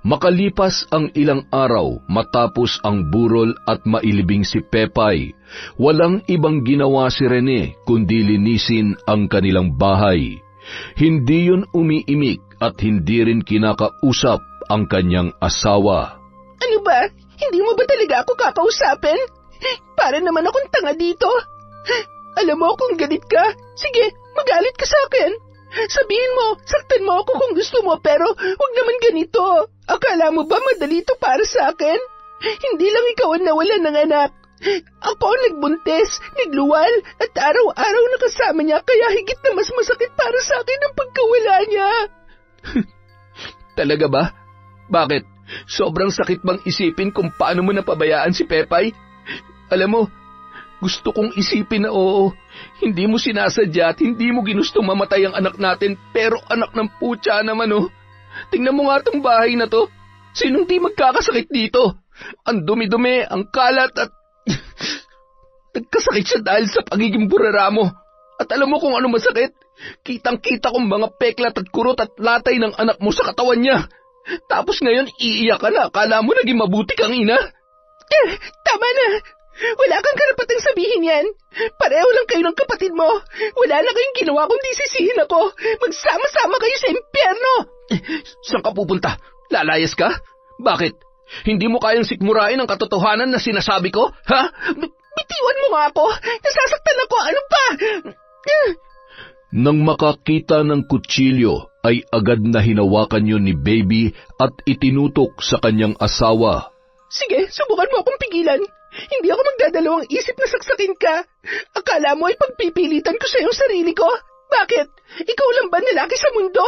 Makalipas ang ilang araw matapos ang burol at mailibing si Pepay, walang ibang ginawa si Rene kundi linisin ang kanilang bahay. Hindi yun umiimik at hindi rin kinakausap ang kanyang asawa. Ano ba? Hindi mo ba talaga ako kakausapin? Para naman akong tanga dito. Alam mo kung galit ka, sige, magalit ka sa akin. Sabihin mo, saktan mo ako kung gusto mo, pero huwag naman ganito. Akala mo ba madali ito para sa akin? Hindi lang ikaw ang nawalan ng anak. Ako ang nagbuntis, nagluwal, at araw-araw nakasama niya, kaya higit na mas masakit para sa akin ang pagkawala niya. Talaga ba? Bakit? Sobrang sakit bang isipin kung paano mo napabayaan si Pepay? Alam mo, gusto kong isipin na oo, hindi mo sinasadya at hindi mo ginustong mamatay ang anak natin, pero anak ng putya naman oh. Tingnan mo nga itong bahay na to. Sinong di magkakasakit dito? Ang dumi-dumi, ang kalat at... Nagkasakit siya dahil sa pagiging burara mo. At alam mo kung ano masakit? Kitang-kita kong mga peklat at kurot at latay ng anak mo sa katawan niya. Tapos ngayon iiyak ka na, akala mo naging mabuti kang ina? Tama na! Wala kang karapatan nating sabihin yan. Pareho lang kayo ng kapatid mo. Wala na kayong ginawa kundi sisihin ako. Magsama-sama kayo sa impyerno. Saan ka pupunta? Lalayas ka? Bakit? Hindi mo kayang sikmurain ang katotohanan na sinasabi ko? Ha? Bitiwan mo nga ako. Nasasaktan ako. Ano ba? Nang makakita ng kutsilyo, ay agad na hinawakan yun ni Baby at itinutok sa kanyang asawa. Sige, subukan mo akong pigilan. Hindi ako magdadalawang isip na saksakin ka. Akala mo ay pagpipilitan ko sa iyong sarili ko? Bakit? Ikaw lang ba lalaki sa mundo?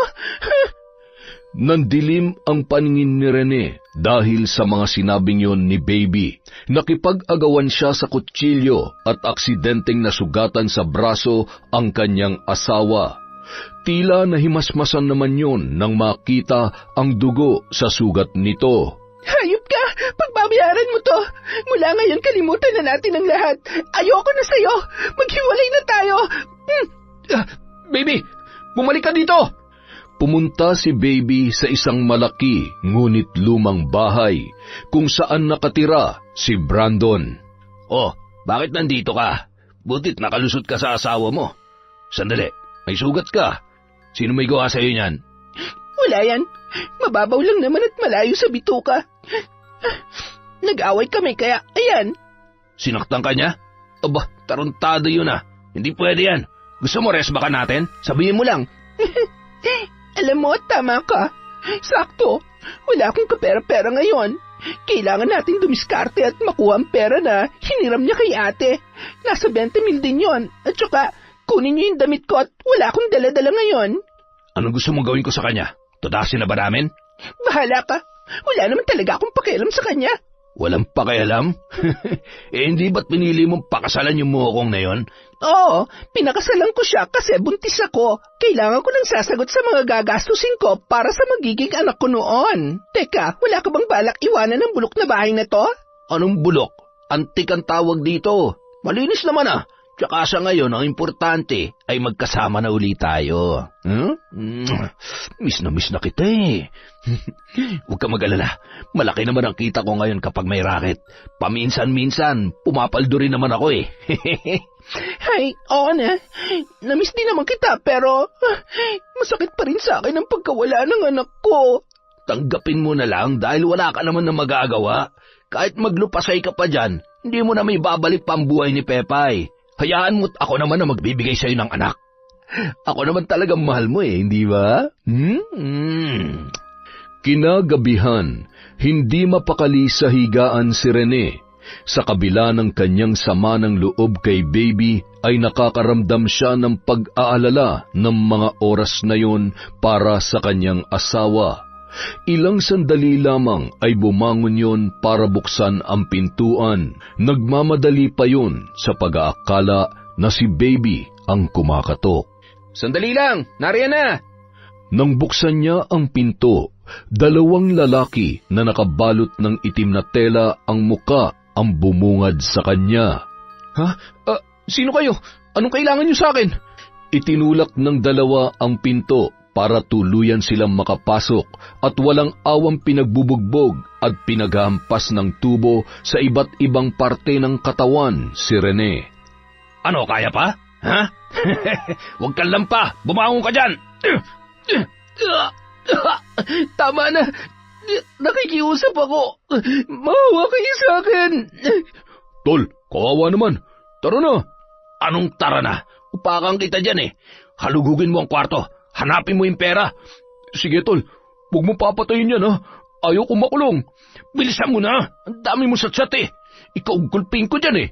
Nandilim ang paningin ni Rene dahil sa mga sinabing yon ni Baby. Nakipag-agawan siya sa kutsilyo at aksidenteng nasugatan sa braso ang kanyang asawa. Tila nahimasmasan naman yon nang makita ang dugo sa sugat nito. Hayop ka! Pagbabayaran mo to! Mula ngayon kalimutan na natin ang lahat. Ayoko na sa'yo! Maghiwalay na tayo! Baby! Bumalik ka dito! Pumunta si Baby sa isang malaki ngunit lumang bahay kung saan nakatira si Brandon. Oh, bakit nandito ka? Butit nakalusot ka sa asawa mo. Sandali, may sugat ka. Sino may gawa sa'yo niyan? Wala yan. Mababaw lang naman at malayo sa bituka. Nag-away kami kaya, ayan. Sinaktan ka niya? Aba, tarantado yun ah. Hindi pwede yan. Gusto mo resba ka natin? Sabihin mo lang. Alam mo, tama ka. Sakto. Wala akong kapera-pera ngayon. Kailangan natin dumiskarte at makuha ang pera na hiniram niya kay ate. Nasa 20 mil din yon. At saka, kunin niyo yung damit ko at wala akong dala-dala ngayon. Anong gusto mong gawin ko sa kanya? Tudasin na ba namin? Bahala ka. Wala naman talaga akong pakialam sa kanya. Walang pakialam? Hindi ba't pinili mong pakasalan yung mukong na yon? Oo, pinakasalan ko siya kasi buntis ako. Kailangan ko ng sasagot sa mga gagastusin ko para sa magiging anak ko noon. Teka, wala ka bang balak iwanan ng bulok na bahay na to? Anong bulok? Antik ang tawag dito. Malinis naman ah. Tsaka sa ngayon, ang importante ay magkasama na uli tayo. Miss na kita eh. Huwag ka mag-alala. Malaki naman ang kita ko ngayon kapag may racket. Paminsan-minsan, pumapaldo rin naman ako eh. Ay, oo na. Namiss din naman kita pero masakit pa rin sa akin ang pagkawala ng anak ko. Tanggapin mo na lang dahil wala ka naman na magagawa. Kahit maglupasay ka pa dyan, hindi mo na may babalik pa ang buhay ni Pepay. Hayaan mo't ako naman na magbibigay sa'yo ng anak. Ako naman talagang mahal mo eh, hindi ba? Kinagabihan, hindi mapakali sa higaan si Rene. Sa kabila ng kanyang sama ng loob kay Baby, ay nakakaramdam siya ng pag-aalala ng mga oras na yon para sa kanyang asawa. Ilang sandali lamang ay bumangon yon para buksan ang pintuan. Nagmamadali pa yon sa pag-aakala na si Baby ang kumakatok. Sandali lang, nariyan na! Nang buksan niya ang pinto, dalawang lalaki na nakabalot ng itim na tela ang muka ang bumungad sa kanya. Ha? Sino kayo? Anong kailangan niyo sa akin? Itinulak ng dalawa ang pinto para tuluyan silang makapasok at walang awang pinagbubugbog at pinaghampas ng tubo sa iba't ibang parte ng katawan si Rene. Ano, kaya pa? Ha? Huwag kang lampa! Bumangon ka dyan! Tama na! Nakikiusap ako! Mahawa kayo sa akin! Tol, kawawa naman! Tara na! Anong tara na? Upakan kita dyan eh! Halugugin mo ang kwarto! Hanapin mo yung pera. Sige, tol. Huwag mo papatayin yan, ha? Ayaw ko makulong. Bilisan mo na. Ang dami mo satsat, eh. Ikaw gulping ko dyan, eh.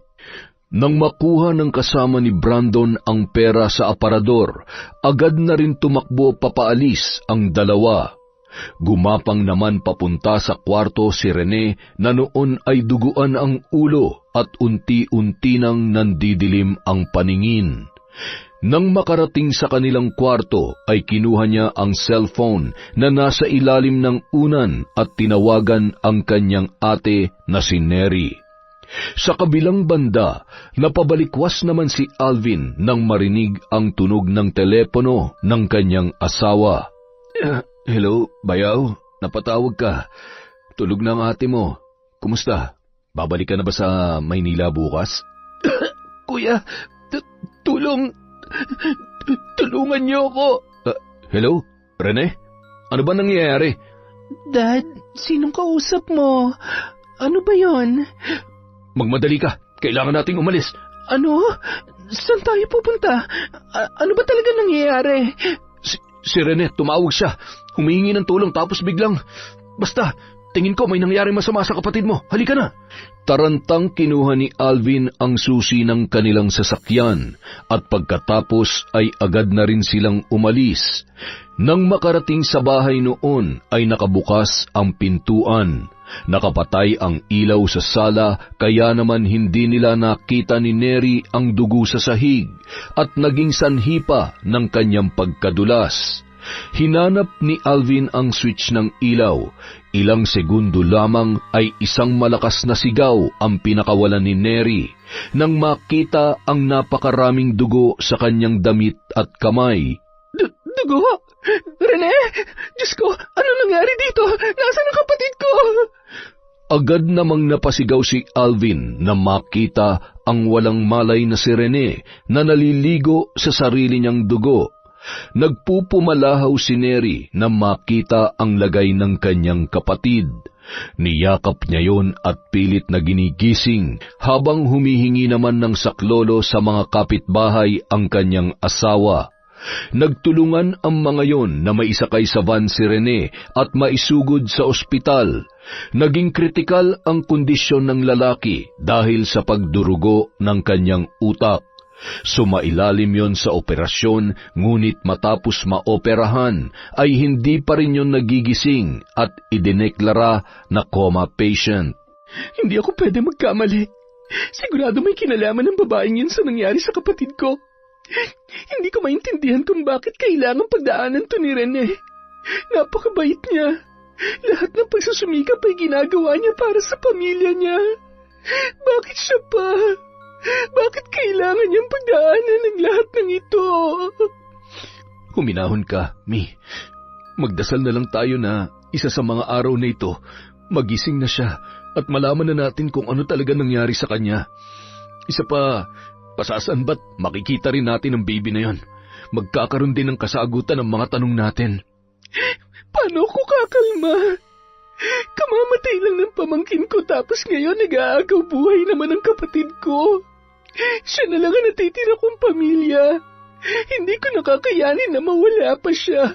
Nang makuha ng kasama ni Brandon ang pera sa aparador, agad na rin tumakbo papaalis ang dalawa. Gumapang naman papunta sa kwarto si Rene na noon ay duguan ang ulo at unti-unti nang nandidilim ang paningin. Nang makarating sa kanilang kwarto ay kinuha niya ang cellphone na nasa ilalim ng unan at tinawagan ang kanyang ate na si Neri. Sa kabilang banda, napabalikwas naman si Alvin nang marinig ang tunog ng telepono ng kanyang asawa. Hello, bayaw. Napatawag ka. Tulog na ang ate mo. Kumusta? Babalik ka na ba sa Maynila bukas? Kuya, tulungan niyo ako. Hello? Rene? Ano ba nangyayari? Dad, sinong kausap mo? Ano ba yon? Magmadali ka. Kailangan nating umalis. Ano? Saan tayo pupunta? Ano ba talaga nangyayari? Si Rene, tumawag siya. Humihingi ng tulong tapos biglang... Basta, tingin ko may nangyari masama sa kapatid mo. Halika na. Tarantang kinuha ni Alvin ang susi ng kanilang sasakyan at pagkatapos ay agad na rin silang umalis. Nang makarating sa bahay noon ay nakabukas ang pintuan. Nakapatay ang ilaw sa sala kaya naman hindi nila nakita ni Neri ang dugo sa sahig at naging sanhi pa ng kanyang pagkadulas. Hinanap ni Alvin ang switch ng ilaw. Ilang segundo lamang ay isang malakas na sigaw ang pinakawalan ni Neri nang makita ang napakaraming dugo sa kanyang damit at kamay. Dugo? Rene? Diyos ko, ano nangyari dito? Nasaan ang kapatid ko? Agad namang napasigaw si Alvin na makita ang walang malay na si Rene na naliligo sa sarili niyang dugo. Nagpupumalahaw si Neri na makita ang lagay ng kanyang kapatid. Niyakap niya yon at pilit na ginigising habang humihingi naman ng saklolo sa mga kapitbahay ang kanyang asawa. Nagtulungan ang mga yon na maisakay sa van si Rene at maisugod sa ospital. Naging kritikal ang kondisyon ng lalaki dahil sa pagdurugo ng kanyang utak. Sumailalim yon sa operasyon, ngunit matapos maoperahan ay hindi pa rin yon nagigising at idineklara na coma patient. Hindi ako pwede magkamali. Sigurado may kinalaman ng babaeng yun sa nangyari sa kapatid ko. Hindi ko maintindihan kung bakit kailangan pagdaanan to ni Rene. Napakabait niya. Lahat ng pagsusumikap ay ginagawa niya para sa pamilya niya. Bakit siya pa? Bakit kailangan niyang pagdaanan ng lahat ng ito? Huminahon ka, Mi. Magdasal na lang tayo na isa sa mga araw na ito, magising na siya at malaman na natin kung ano talaga nangyari sa kanya. Isa pa, pasasaan ba't makikita rin natin ang baby na yon? Magkakaroon din ng kasagutan ng mga tanong natin. Paano ko kakalma? Kamamatay lang ng pamangkin ko tapos ngayon nag-aagaw buhay naman ang kapatid ko. Siya na lang ang natitira kong pamilya. Hindi ko nakakayanin na mawala pa siya.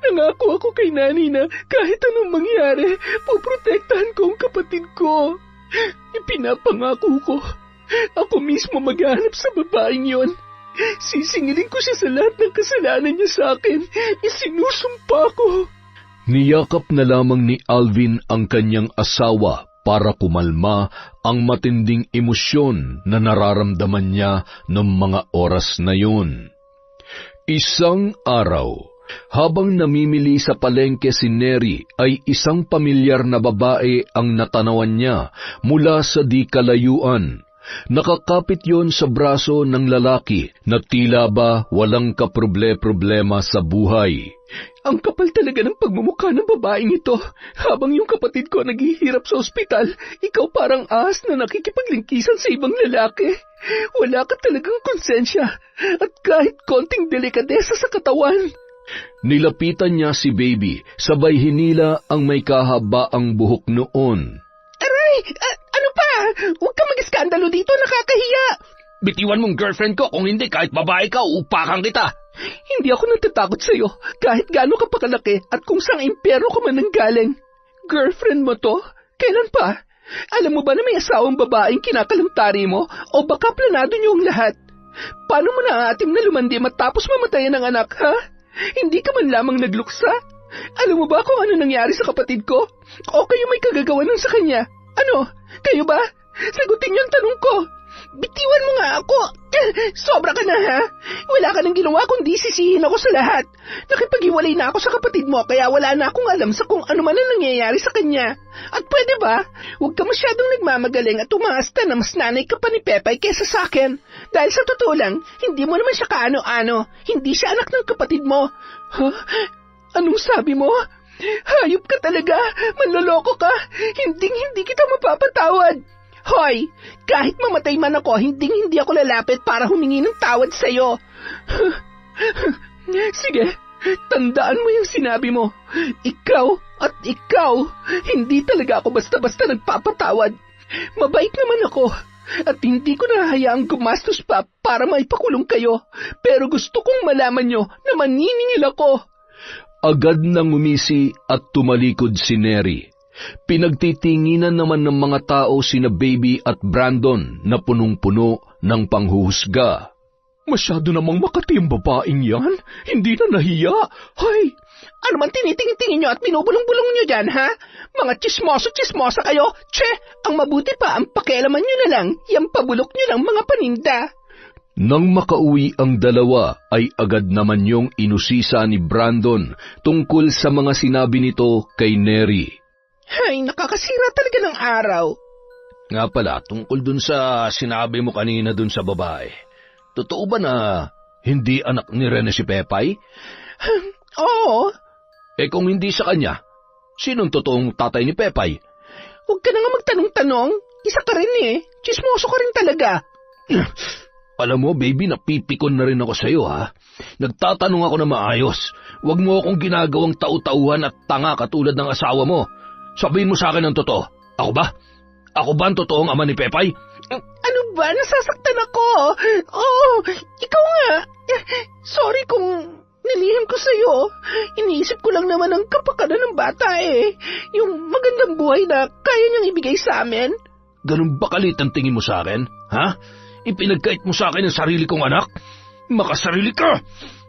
Nangako ako kay Nani na kahit anong mangyari, poprotektahan ko ang kapatid ko. Ipinapangako ko, ako mismo maghanap sa babaeng yon. Sisingilin ko siya sa lahat ng kasalanan niya sa akin. Isinusumpa ko. Niyakap na lamang ni Alvin ang kanyang asawa para kumalma ang matinding emosyon na nararamdaman niya noong mga oras na yun. Isang araw, habang namimili sa palengke si Neri ay isang pamilyar na babae ang natanawan niya mula sa di kalayuan. Nakakapit yon sa braso ng lalaki na tila ba walang kaproble-problema sa buhay. Ang kapal talaga ng pagmumukha ng babaeng ito. Habang yung kapatid ko naghihirap sa ospital, ikaw parang ahas na nakikipaglingkisan sa ibang lalaki. Wala ka talagang konsensya at kahit konting delikadesa sa katawan. Nilapitan niya si Baby, sabay hinila ang may kahabaang buhok noon. Aray! Ano pa? Huwag ka mag-iskandalo dito, nakakahiya! Bitiwan mong girlfriend ko, kung hindi kahit babae ka, upakan kita. Hindi ako natatakot sa'yo, kahit gaano ka pakalaki at kung saang impyerno ka man nanggaling. Girlfriend mo to? Kailan pa? Alam mo ba na may asawang babaeng kinakalamtari mo o baka planado niyo ang lahat? Paano mo naaatim na lumandi matapos mamatayan ng anak, ha? Hindi ka man lamang nagluksa? Alam mo ba kung ano nangyari sa kapatid ko? O kayo may kagagawanan sa kanya? Ano? Kayo ba? Sagutin niyo ang tanong ko. Bitiwan mo nga ako. Sobra ka na, ha? Wala ka nang ginawa kundi sisihin ako sa lahat. Nakipag-iwalay na ako sa kapatid mo kaya wala na akong alam sa kung ano man ang nangyayari sa kanya. At pwede ba? Huwag ka masyadong nagmamagaling at umaasta na mas nanay ka pa ni Pepay kesa sa akin. Dahil sa totoo lang, hindi mo naman siya kaano-ano. Hindi siya anak ng kapatid mo. Huh? Anong sabi mo? Hayop ka talaga. Manloloko ka. Hindi kita mapapatawad. Hoy, kahit mamatay man ako, hindi ako lalapit para humingi ng tawad sa'yo. Sige, tandaan mo yung sinabi mo. Ikaw at ikaw, hindi talaga ako basta-basta nagpapatawad. Mabait naman ako. At hindi ko nahahayaang gumastos pa para maipakulong kayo. Pero gusto kong malaman nyo na maniningil ako. Agad nang umisi at tumalikod si Neri. Pinagtitinginan naman ng mga tao sina Baby at Brandon na punong-puno ng panghuhusga. Masyado namang makati ang babaeng yan. Hindi na nahiya. Hay! Ano man tinitingin-tingin nyo at binubulong-bulong nyo dyan, ha? Mga chismosa kayo? Tse, ang mabuti pa ang pakialaman nyo na lang, yung pabulok nyo ng mga paninda. Nang makauwi ang dalawa, ay agad naman yung inusisa ni Brandon tungkol sa mga sinabi nito kay Neri. Ay, nakakasira talaga ng araw. Nga pala, tungkol dun sa sinabi mo kanina dun sa babae. Totoo ba na hindi anak ni Rene si Pepay? Oo. Kung hindi sa kanya, sinong totoong tatay ni Pepay? Huwag ka na nga magtanong-tanong. Isa ka rin eh. Chismoso ka rin talaga. Alam mo, baby, napipikon na rin ako sa'yo, ha? Nagtatanong ako na maayos. Huwag mo akong ginagawang tau-tauhan at tanga katulad ng asawa mo. Sabihin mo sa akin ang totoo. Ako ba? Ako ba ang totoong ama ni Pepay? Ano ba? Nasasaktan ako. Oh, ikaw nga. Sorry kung nilihim ko sa'yo. Iniisip ko lang naman ang kapakanan ng bata eh. Yung magandang buhay na kaya niyang ibigay sa amin. Ganun ba kalit ang tingin mo sa akin? Ha? Ipinagkait mo sa akin ang sarili kong anak? Makasarili ka!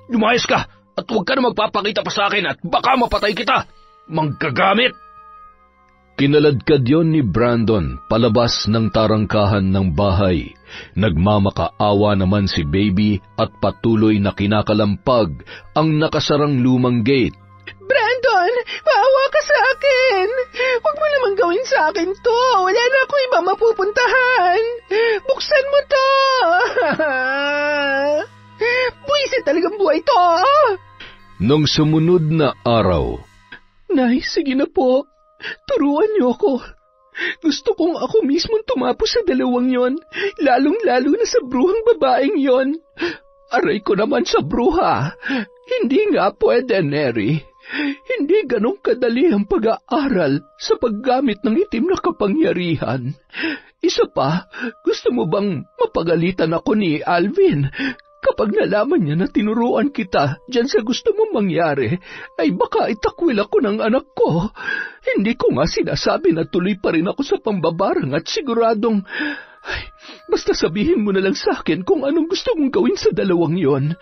Lumayas ka! At huwag ka na magpapakita pa sa akin at baka mapatay kita! Manggagamit! Kinaladkad yon ni Brandon palabas ng tarangkahan ng bahay. Nagmamakaawa naman si Baby at patuloy na kinakalampag ang nakasarang lumang gate. Brandon, maawa ka sa akin. Huwag mo naman gawin sa akin to. Wala na akong ibang mapupuntahan. Buksan mo to. Buwisit talagang buhay to. Nung sumunod na araw, Nay, sige na po. Turuan niyo ako. Gusto kong ako mismong tumapos sa dalawang yon, lalong-lalo na sa bruhang babaeng yon. Aray ko naman sa bruha. Hindi nga pwede, Neri. Hindi ganong kadali ang pag-aaral sa paggamit ng itim na kapangyarihan. Isa pa, gusto mo bang mapagalitan ako ni Alvin? Kapag nalaman niya na tinuruan kita dyan sa gusto mong mangyari, ay baka itakwil ako ng anak ko. Hindi ko nga sinasabi na tuloy pa rin ako sa pambabarang at siguradong... Ay, basta sabihin mo na lang sa akin kung anong gusto mong gawin sa dalawang yon.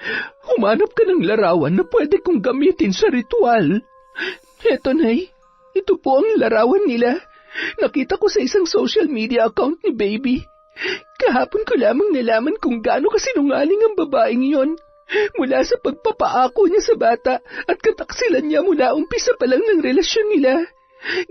Humanap ka ng larawan na pwede kong gamitin sa ritual. Eto, Nay. Ito po ang larawan nila. Nakita ko sa isang social media account ni Baby. Kahapon ko lamang nalaman kung gaano kasinungaling ang babaeng yon. Mula sa pagpapaako niya sa bata at kataksilan niya mula umpisa pa lang ng relasyon nila.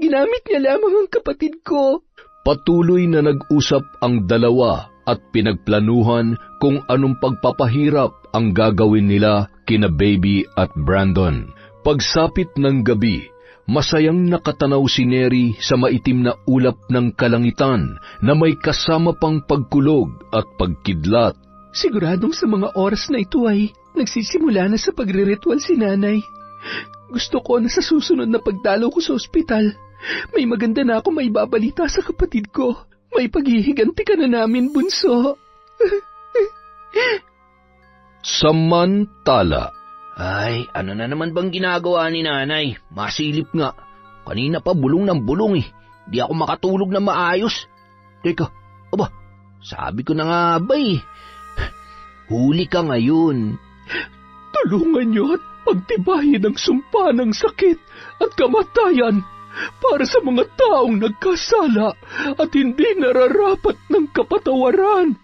Ginamit niya lamang ang kapatid ko. Patuloy na nag-usap ang dalawa at pinagplanuhan kung anong pagpapahirap ang gagawin nila kina Baby at Brandon. Pagsapit ng gabi, masayang nakatanaw si Neri sa maitim na ulap ng kalangitan na may kasama pang pagkulog at pagkidlat. Siguradong sa mga oras na ito ay nagsisimula na sa pagre-ritual si Nanay. Gusto ko na sa susunod na pagdalaw ko sa ospital, may maganda na ako may babalita sa kapatid ko. May paghihiganti ka na namin, bunso. Samantala. Ay, ano na naman bang ginagawa ni Nanay? Masilip nga. Kanina pa bulong ng bulong eh. Di ako makatulog na maayos. Teka, aba, sabi ko na nga ba eh. Huli ka ngayon. Tulungan niyo at pagtibayin ang sumpa ng sakit at kamatayan para sa mga taong nagkasala at hindi nararapat ng kapatawaran.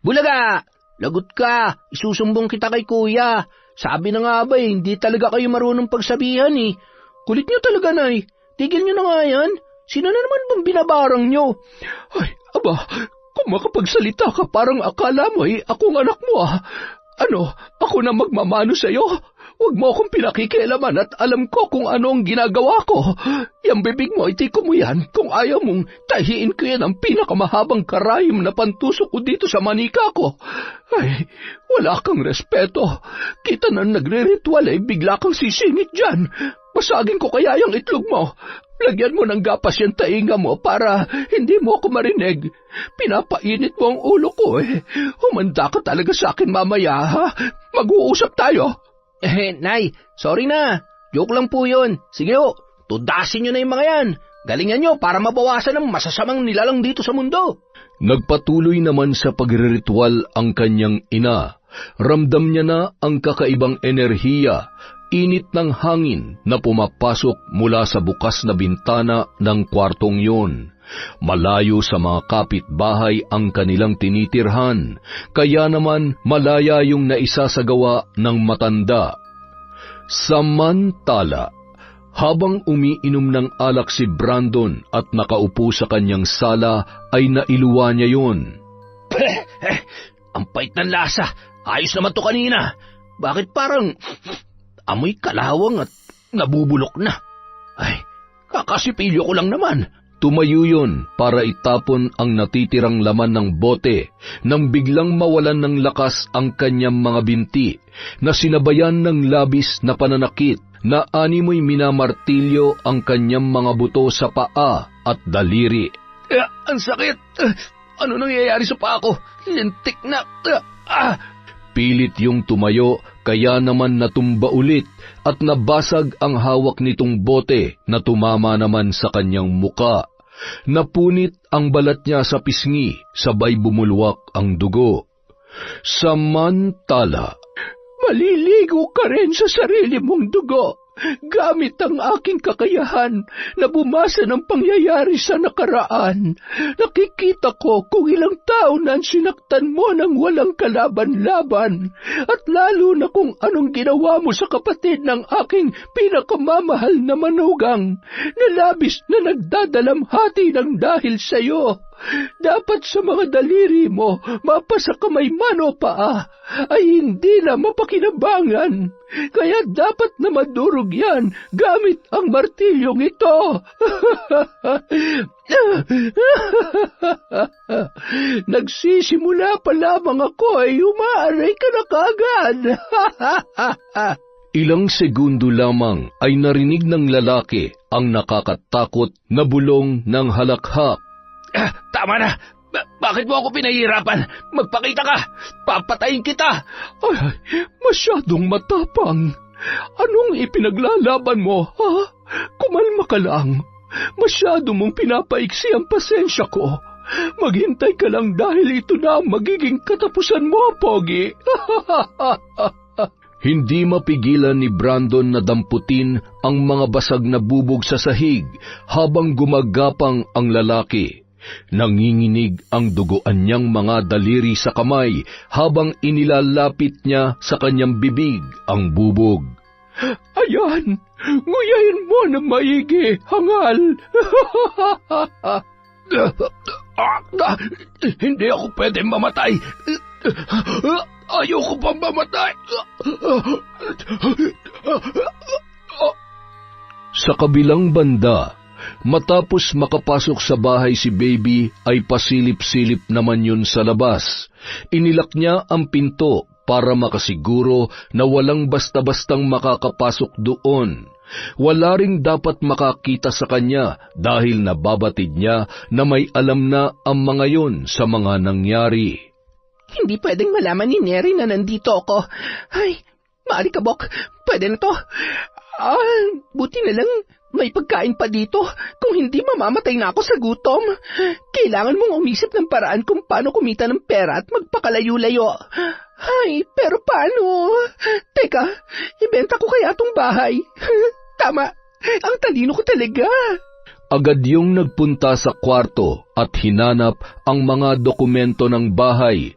Bulaga! Lagot ka! Isusumbong kita kay Kuya. Sabi na nga ba hindi talaga kayo marunong pagsabihan eh. Kulit niyo talaga, Nay. Tigil niyo na nga yan. Sino na naman bang binabarang niyo? Ay, aba, kung makapagsalita ka parang akala mo akong anak mo ah. Ano, ako na magmamano sa'yo? Huwag mo akong pinakikialaman at alam ko kung ano ang ginagawa ko. Yang bibig mo, itiko mo yan. Kung ayaw mong, tahiin ko yan ang pinakamahabang karayom na pantusok ko dito sa manika ko. Ay, wala kang respeto. Kita na nagre-ritual ay bigla kang sisingit dyan. Masagin ko kaya yung itlog mo. Lagyan mo ng gapas yung tainga mo para hindi mo ako marinig. Pinapainit mo ang ulo ko eh. Humanda ka talaga sa akin mamaya, ha? Mag-uusap tayo. Nay, sorry na. Joke lang po yun. Sige ho, tudasin nyo na yung mga yan. Galingan nyo para mabawasan ang masasamang nilalang dito sa mundo. Nagpatuloy naman sa pagriritual ang kanyang ina. Ramdam niya na ang kakaibang enerhiya, init ng hangin na pumapasok mula sa bukas na bintana ng kwartong yun. Malayo sa mga kapitbahay ang kanilang tinitirhan, kaya naman malaya yung naisasagawa ng matanda. Samantala, habang umiinom ng alak si Brandon at nakaupo sa kanyang sala, ay nailuwa niya yun. Ang pait ng lasa. Ayos naman to kanina. Bakit parang amoy kalawang at nabubulok na? Ay, kakasipilyo ko lang naman. Tumayo yun para itapon ang natitirang laman ng bote nang biglang mawalan ng lakas ang kanyang mga binti na sinabayan ng labis na pananakit na animoy minamartilyo ang kanyang mga buto sa paa at daliri. Ang sakit! Ano nangyayari sa paa ko? Lintik na! Pilit yung tumayo, kaya naman natumba ulit at nabasag ang hawak nitong bote na tumama naman sa kanyang muka. Napunit ang balat niya sa pisngi, sabay bumulwak ang dugo. Samantala, maliligo ka rin sa sarili mong dugo. Gamit ang aking kakayahan na bumasa ng pangyayari sa nakaraan, nakikita ko kung ilang tao na sinaktan mo ng walang kalaban-laban, at lalo na kung anong ginawa mo sa kapatid ng aking pinakamamahal na manugang, na labis na nagdadalamhati ng dahil sa iyo. Dapat sa mga daliri mo, mapa sa kamay man o paa, ay hindi na mapakinabangan. Kaya dapat na madurog yan gamit ang martilyong ito. Nagsisimula pa lamang ako ay umaaray ka na kaagad. Ilang segundo lamang ay narinig ng lalaki ang nakakatakot na bulong ng halakhak. Tama na! Bakit mo ako pinahihirapan? Magpakita ka! Papatayin kita! Ay, masyadong matapang. Anong ipinaglalaban mo, ha? Kumalma ka lang. Masyado mong pinapaiksi ang pasensya ko. Maghintay ka lang dahil ito na ang magiging katapusan mo, Pogi. Hindi mapigilan ni Brandon na damputin ang mga basag na bubog sa sahig habang gumagapang ang lalaki. Nanginginig ang duguan niyang mga daliri sa kamay habang inilalapit niya sa kanyang bibig ang bubog. Ayan! Nguyain mo na maigi, hangal! Hindi ako pwede mamatay! Ayoko pang mamatay! Sa kabilang banda, matapos makapasok sa bahay si Baby ay pasilip-silip naman yun sa labas. Inilak niya ang pinto para makasiguro na walang basta-bastang makakapasok doon. Wala ring dapat makakita sa kanya dahil nababatid niya na may alam na ang mga yun sa mga nangyari. Hindi pwedeng malaman ni Neri na nandito ako. Ay, maalikabok, pwede na to. Buti na lang may pagkain pa dito. Kung hindi, mamamatay na ako sa gutom. Kailangan mong umisip ng paraan kung paano kumita ng pera at magpakalayo-layo. Ay, pero paano? Teka, ibenta ko kaya tong bahay. Tama, ang talino ko talaga. Agad yung nagpunta sa kwarto at hinanap ang mga dokumento ng bahay.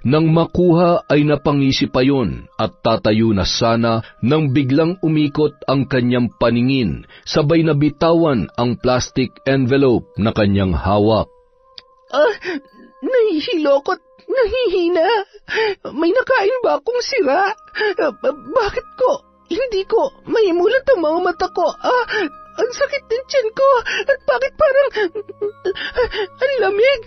Nang makuha ay napangisi pa yun at tatayo na sana nang biglang umikot ang kanyang paningin, sabay na bitawan ang plastic envelope na kanyang hawak. Nahihilo ko't nahihina. May nakain ba akong sira? Bakit ko Hindi ko maimulat ang mga mata ko. Ang sakit ng tiyan ko. At bakit parang ang lamig?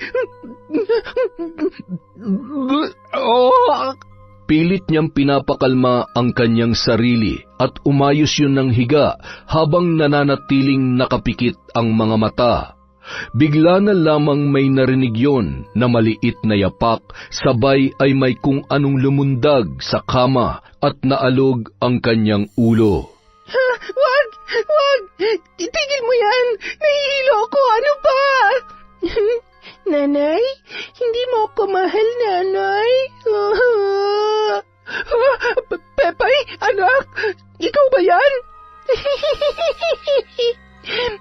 Pilit niyang pinapakalma ang kanyang sarili at umayos yun ng higa habang nananatiling nakapikit ang mga mata. Bigla na lamang may narinig yon na maliit na yapak, sabay ay may kung anong lumundag sa kama at naalog ang kanyang ulo. Wag! Itigil mo yan! Nahihilo ako! Ano ba? Nanay? Hindi mo ako mahal, nanay? Pepay, anak! Ikaw ba yan?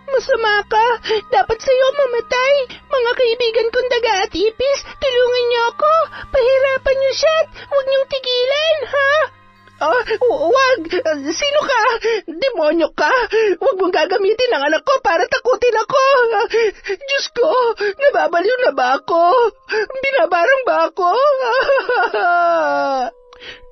Masama ka. Dapat sa'yo mamatay. Mga kaibigan kong daga at ipis, tulungan niyo ako. Pahirapan niyo siya at huwag niyong tigilan, ha? Wag! Sino ka? Demonyo ka? Huwag mong gagamitin ang anak ko para takutin ako. Diyos ko, nababaliw na ba ako? Binabarang ba ako?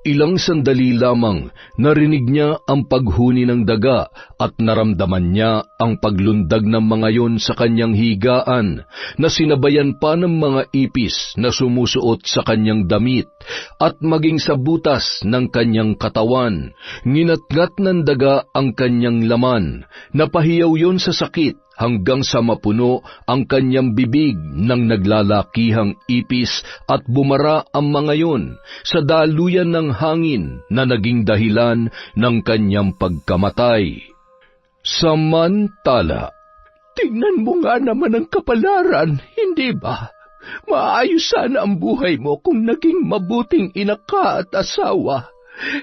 Ilang sandali lamang narinig niya ang paghuni ng daga at naramdaman niya ang paglundag ng mga yon sa kanyang higaan na sinabayan pa ng mga ipis na sumusuot sa kanyang damit at maging sa butas ng kanyang katawan. Nginatngat ng daga ang kanyang laman. Napahiyaw yon sa sakit hanggang sa mapuno ang kanyang bibig ng naglalakihang ipis at bumara ang mga yon sa daluyan ng hangin na naging dahilan ng kanyang pagkamatay. Samantala, tingnan mo nga naman ang kapalaran, hindi ba? Maayos sana ang buhay mo kung naging mabuting ina ka at asawa.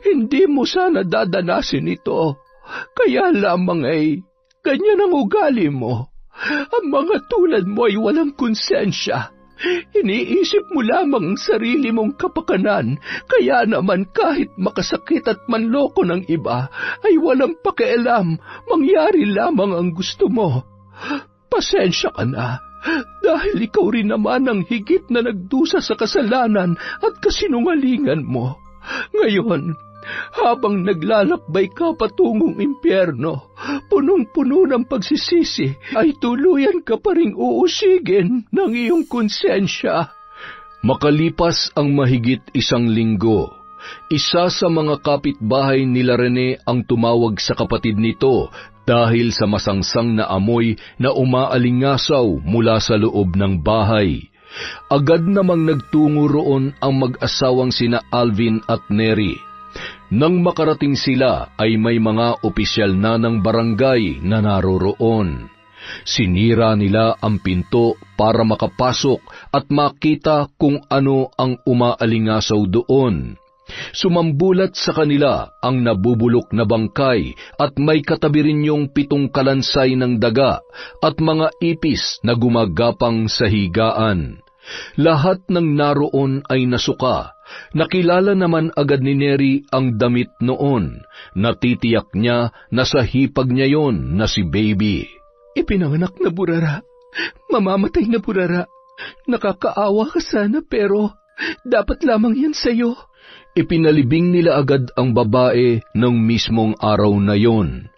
Hindi mo sana dadanasin ito. Kaya lamang ay ganyan ang ugali mo. Ang mga tulad mo ay walang konsensya. Iniisip mo lamang ang sarili mong kapakanan, kaya naman kahit makasakit at manloko ng iba, ay walang pakialam, mangyari lamang ang gusto mo. Pasensya ka na, dahil ikaw rin naman ang higit na nagdusa sa kasalanan at kasinungalingan mo. Ngayon, habang naglalakbay ka patungong impyerno, punong-puno ng pagsisisi, ay tuluyan ka pa ring uusigin ng iyong konsensya. Makalipas ang mahigit 1 linggo, isa sa mga kapitbahay nila Rene ang tumawag sa kapatid nito dahil sa masangsang na amoy na umaalingasaw mula sa loob ng bahay. Agad namang nagtungo roon ang mag-asawang sina Alvin at Neri. Nang makarating sila ay may mga opisyal na ng barangay na naroroon. Sinira nila ang pinto para makapasok at makita kung ano ang umaalingasaw doon. Sumambulat sa kanila ang nabubulok na bangkay at may katabi rin yung 7 kalansay ng daga at mga ipis na gumagapang sa higaan. Lahat ng naroon ay nasuka. Nakilala naman agad ni Neri ang damit noon. Natitiyak niya na sa hipag niya yon na si Baby. Ipinanganak na burara. Mamamatay na burara. Nakakaawa ka sana pero dapat lamang yan sa'yo. Ipinalibing nila agad ang babae ng mismong araw na yon.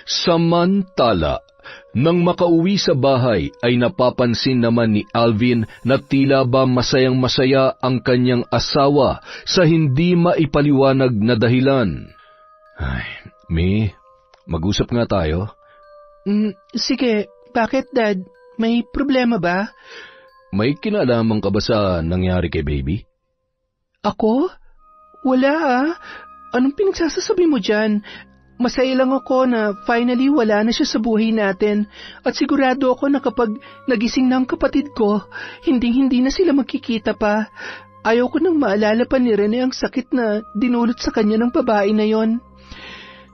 Samantala, nang makauwi sa bahay ay napapansin naman ni Alvin na tila ba masayang-masaya ang kanyang asawa sa hindi maipaliwanag na dahilan. Ay, Mi, mag-usap nga tayo. Sige, bakit Dad? May problema ba? May kinalaman ka ba sa nangyari kay Baby? Ako? Wala Anong pinagsasasabi mo dyan? Masaya lang ako na finally wala na siya sa buhay natin at sigurado ako na kapag nagising na ang kapatid ko, hindi na sila magkikita pa. Ayaw ko nang maalala pa ni Rene ang sakit na dinulot sa kanya ng babae na yon.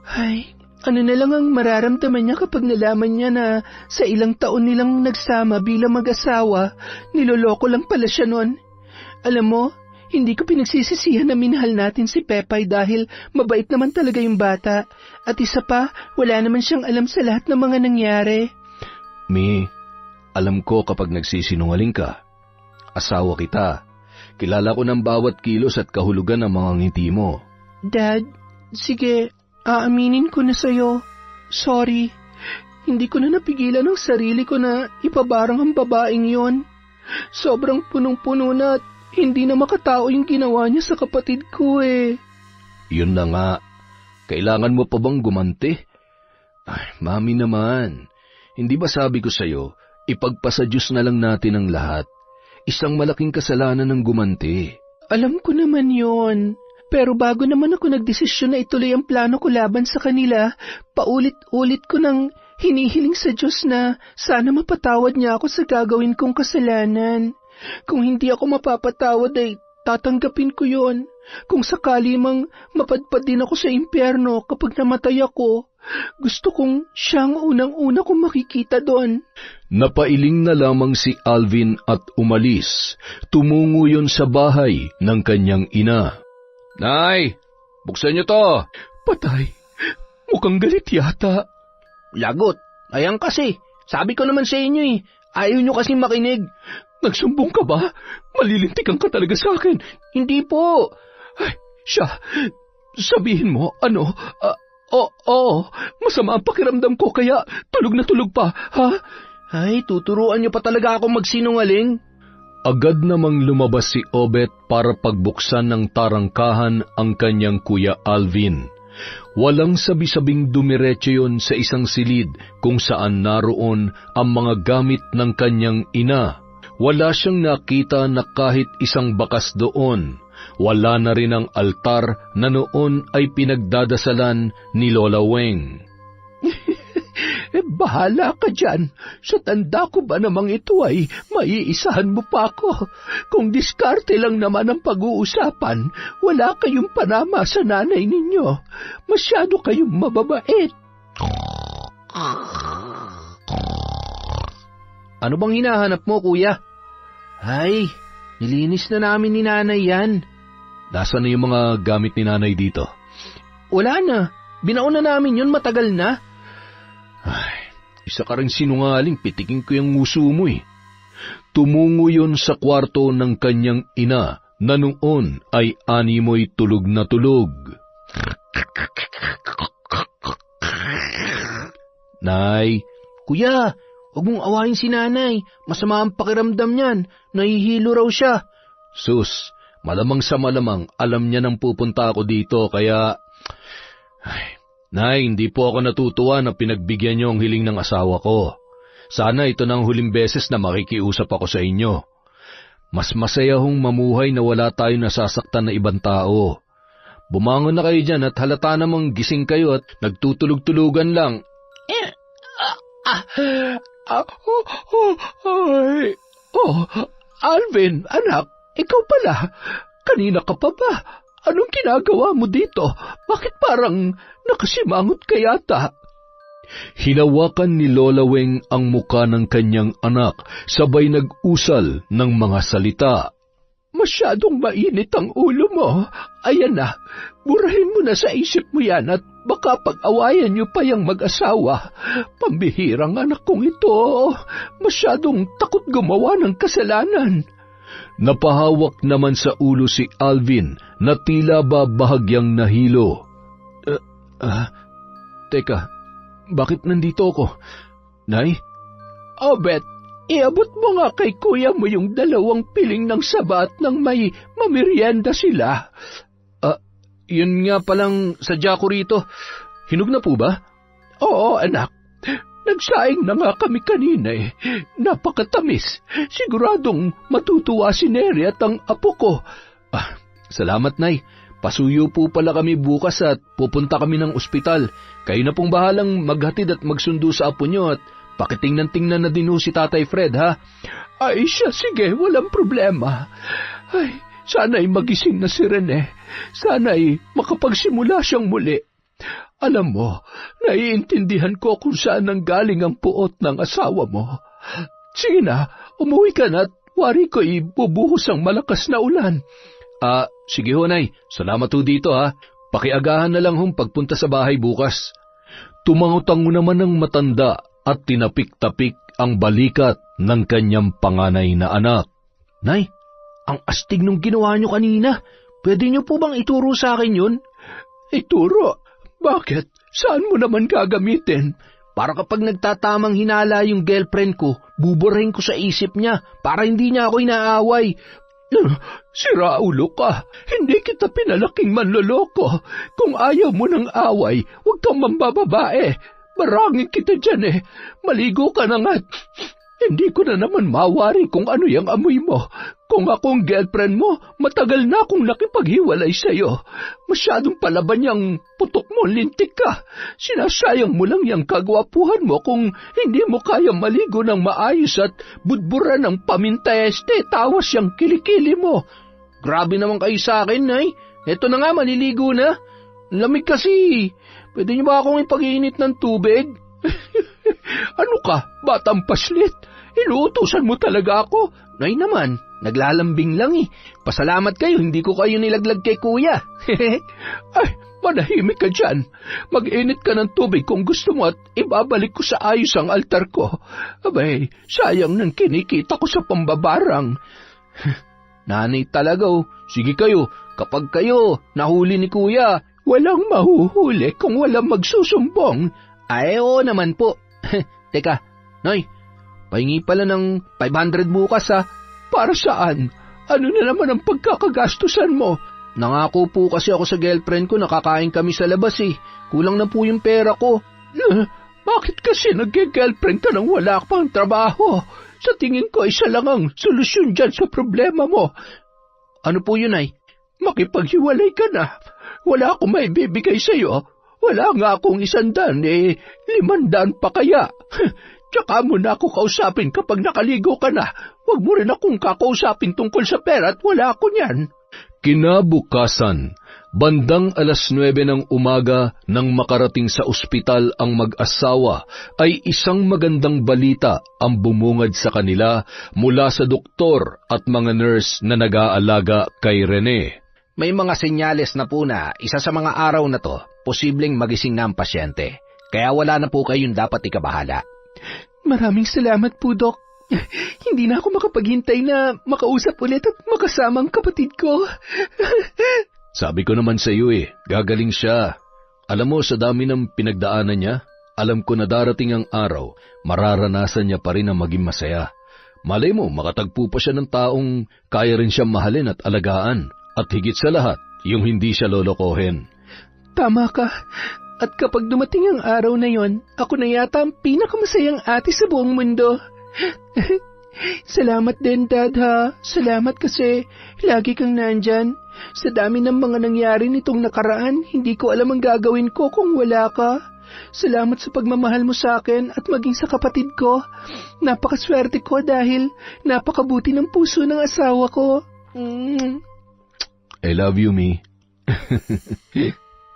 Ay, ano na lang ang mararamdaman niya kapag nalaman niya na sa ilang taon nilang nagsama bilang mag-asawa, niloloko lang pala siya nun. Alam mo, hindi ko pinagsisisihan na minahal natin si Pepay dahil mabait naman talaga yung bata. At isa pa, wala naman siyang alam sa lahat ng mga nangyari. Mi, alam ko kapag nagsisinungaling ka. Asawa kita. Kilala ko ng bawat kilos at kahulugan ng mga ngiti mo. Dad, sige, Aaminin ko na sa'yo. Sorry. Hindi ko na napigilan ang sarili ko na ipabarang ang babaeng yon. Sobrang punong-puno na at hindi na makatao yung ginawa niya sa kapatid ko eh. Yun na nga. Kailangan mo pa bang gumanti? Ay, mami naman. Hindi ba sabi ko sa'yo, ipagpasa Diyos na lang natin ang lahat. Isang malaking kasalanan ng gumanti. Alam ko naman yon. Pero bago naman ako nagdesisyon na ituloy ang plano ko laban sa kanila, paulit-ulit ko nang hinihiling sa Diyos na sana mapatawad niya ako sa gagawin kong kasalanan. Kung hindi ako mapapatawad ay tatanggapin ko yon. Kung sakali mang mapadpad din ako sa impyerno kapag namatay ako, gusto kong siyang unang-una kong makikita doon. Napailing na lamang si Alvin at umalis. Tumungo yon sa bahay ng kanyang ina. Nay, buksan niyo to. Patay, mukhang galit yata. Lagot, ayan kasi. Sabi ko naman sa inyo eh, ayaw nyo kasing makinig. Nagsumbong ka ba? Malilintikan ka talaga sa akin. Hindi po. Ay, siya, sabihin mo, ano, oo, masama ang pakiramdam ko kaya tulog na tulog pa, ha? Ay, tuturuan nyo pa talaga ako magsinungaling. Agad namang lumabas si Obet para pagbuksan ng tarangkahan ang kanyang kuya Alvin. Walang sabi-sabing dumiretso yon sa isang silid kung saan naroon ang mga gamit ng kanyang ina. Wala siyang nakita na kahit isang bakas doon. Wala na rin ang altar na noon ay pinagdadasalan ni Lola Weng. Bahala ka dyan. Sa tanda ko ba namang ito ay maiisahan mo pa ako? Kung diskarte lang naman ang pag-uusapan, wala kayong panama sa nanay ninyo. Masyado kayong mababait. Ano bang hinahanap mo, kuya? Ay, nilinis na namin ni nanay yan. Nasaan na yung mga gamit ni nanay dito? Wala na. Binaon na namin yun matagal na. Ay, isa ka rin sinungaling, pitikin ko yung nguso mo eh. Tumungo yon sa kwarto ng kanyang ina na noon ay animoy tulog na tulog. Nay, kuya, huwag mong awayin si nanay. Masama ang pakiramdam niyan. Nahihilo raw siya. Sus, malamang sa malamang alam niya nang pupunta ako dito kaya... Ay, Nay, hindi po ako natutuwa na pinagbigyan niyo ang hiling ng asawa ko. Sana ito na ang huling beses na makikiusap ako sa inyo. Mas masaya hong mamuhay na wala tayo nasasaktan na ibang tao. Bumangon na kayo dyan at halata namang gising kayo at nagtutulog-tulugan lang. Alvin, anak, ikaw pala. Kanina ka pa ba? Anong ginagawa mo dito? Bakit parang nakasimangot ka yata? Hinawakan ni Lola Weng ang muka ng kanyang anak, sabay nag-usal ng mga salita. Masyadong mainit ang ulo mo. Ayan na, burahin mo na sa isip mo yan at baka pag-awayan niyo pa yung mag-asawa. Pambihirang anak kong ito. Masyadong takot gumawa ng kasalanan. Napahawak naman sa ulo si Alvin na tila ba bahagyang nahilo. Teka, bakit nandito ako? Nay? Obet, iabot mo nga kay kuya mo yung 2 piling ng sabat nang may mamerienda sila. Yun nga palang sadya ko rito. Hinog na po ba? Oo, anak. Nagsaing na nga kami kanina eh. Napakatamis. Siguradong matutuwa si Neri at ang apo ko. Salamat, Nay. Pasuyo po pala kami bukas at pupunta kami ng ospital. Kayo na pong bahalang maghatid at magsundo sa apo nyo at pakitingnan-tingnan na din ho si Tatay Fred, ha? Ay siya, sige, walang problema. Ay, sana'y magising na si Rene. Sana'y makapagsimula siyang muli. Alam mo, naiintindihan ko kung saan nanggaling ang puot ng asawa mo. Sige na, umuwi ka na at wari ko ibubuhos ang malakas na ulan. Sige ho, Nay. Salamat ho dito, ha. Pakiagahan na lang hong pagpunta sa bahay bukas. Tumangutango naman ng matanda at tinapik-tapik ang balikat ng kanyang panganay na anak. Nay, ang astig nung ginawa nyo kanina. Pwede nyo po bang ituro sa akin yun? Ituro? Bakit? Saan mo naman gagamitin? Para kapag nagtatamang hinala yung girlfriend ko, buburahin ko sa isip niya para hindi niya ako inaaway. Sira ulo ka. Hindi kita pinalaking manloloko. Kung ayaw mo ng away, huwag kang mambababae. Marangin kita dyan Maligo ka na nga. Hindi ko na naman mawari kung ano yung amoy mo. Kung akong girlfriend mo, matagal na akong nakipaghiwalay sa'yo. Masyadong palaban yung putok mo, lintik ka. Sinasayang mo lang yung kagwapuhan mo kung hindi mo kayang maligo ng maayos at budbura ng paminta tawas yung kilikili mo. Grabe naman kayo sa akin, Nay. Eto na nga, maliligo na. Lamig kasi. Pwede niyo ba akong ipag-iinit ng tubig? Ano ka, batang paslit? Inuutusan mo talaga ako? Nay naman, naglalambing lang Pasalamat kayo, hindi ko kayo nilaglag kay kuya. Ay, manahimik ka dyan. Mag-init ka ng tubig kung gusto mo at ibabalik ko sa ayos ang altar ko. Abay, sayang nang kinikita ko sa pambabarang. Nanay talaga Sige kayo, kapag kayo nahuli ni kuya, walang mahuhuli kung walang magsusumbong. Ay, oo naman po. Teka, Noy, pahingi pala ng 500 bukas Para saan? Ano na naman ang pagkakagastusan mo? Nangako po kasi ako sa girlfriend ko na kakain kami sa labas Kulang na po yung pera ko. Bakit kasi nag-girlfriend ka nang wala pang trabaho? Sa tingin ko isa lang ang solusyon dyan sa problema mo. Ano po yun, Nay? Makipaghiwalay ka na. Wala akong maibibigay sa'yo. Wala nga akong 100, 500 pa kaya. Tsaka mo na ako kausapin kapag nakaligo ka na. Huwag mo rin akong kakausapin tungkol sa pera at wala ako niyan. Kinabukasan, bandang 9:00 ng umaga nang makarating sa ospital ang mag-asawa, ay isang magandang balita ang bumungad sa kanila mula sa doktor at mga nurse na nag-aalaga kay Rene. May mga senyales na po na isa sa mga araw na to, posibleng magising na ang pasyente. Kaya wala na po kayong dapat ikabahala. Maraming salamat po, Dok. Hindi na ako makapaghintay na makausap ulit at makasama ang kapatid ko. Sabi ko naman sa iyo gagaling siya. Alam mo, sa dami ng pinagdaanan niya, alam ko na darating ang araw, mararanasan niya pa rin ang maging masaya. Malay mo, makatagpo pa siya ng taong kaya rin siyang mahalin at alagaan. At higit sa lahat, yung hindi siya lolokohin. Tama ka. At kapag dumating ang araw na yon, ako na yata ang pinakamasayang ate sa buong mundo. Salamat din, Dad, ha. Salamat kasi lagi kang nandyan. Sa dami ng mga nangyari nitong nakaraan, hindi ko alam ang gagawin ko kung wala ka. Salamat sa pagmamahal mo sa akin at maging sa kapatid ko. Napakaswerte ko dahil napakabuti ng puso ng asawa ko. I love you, me.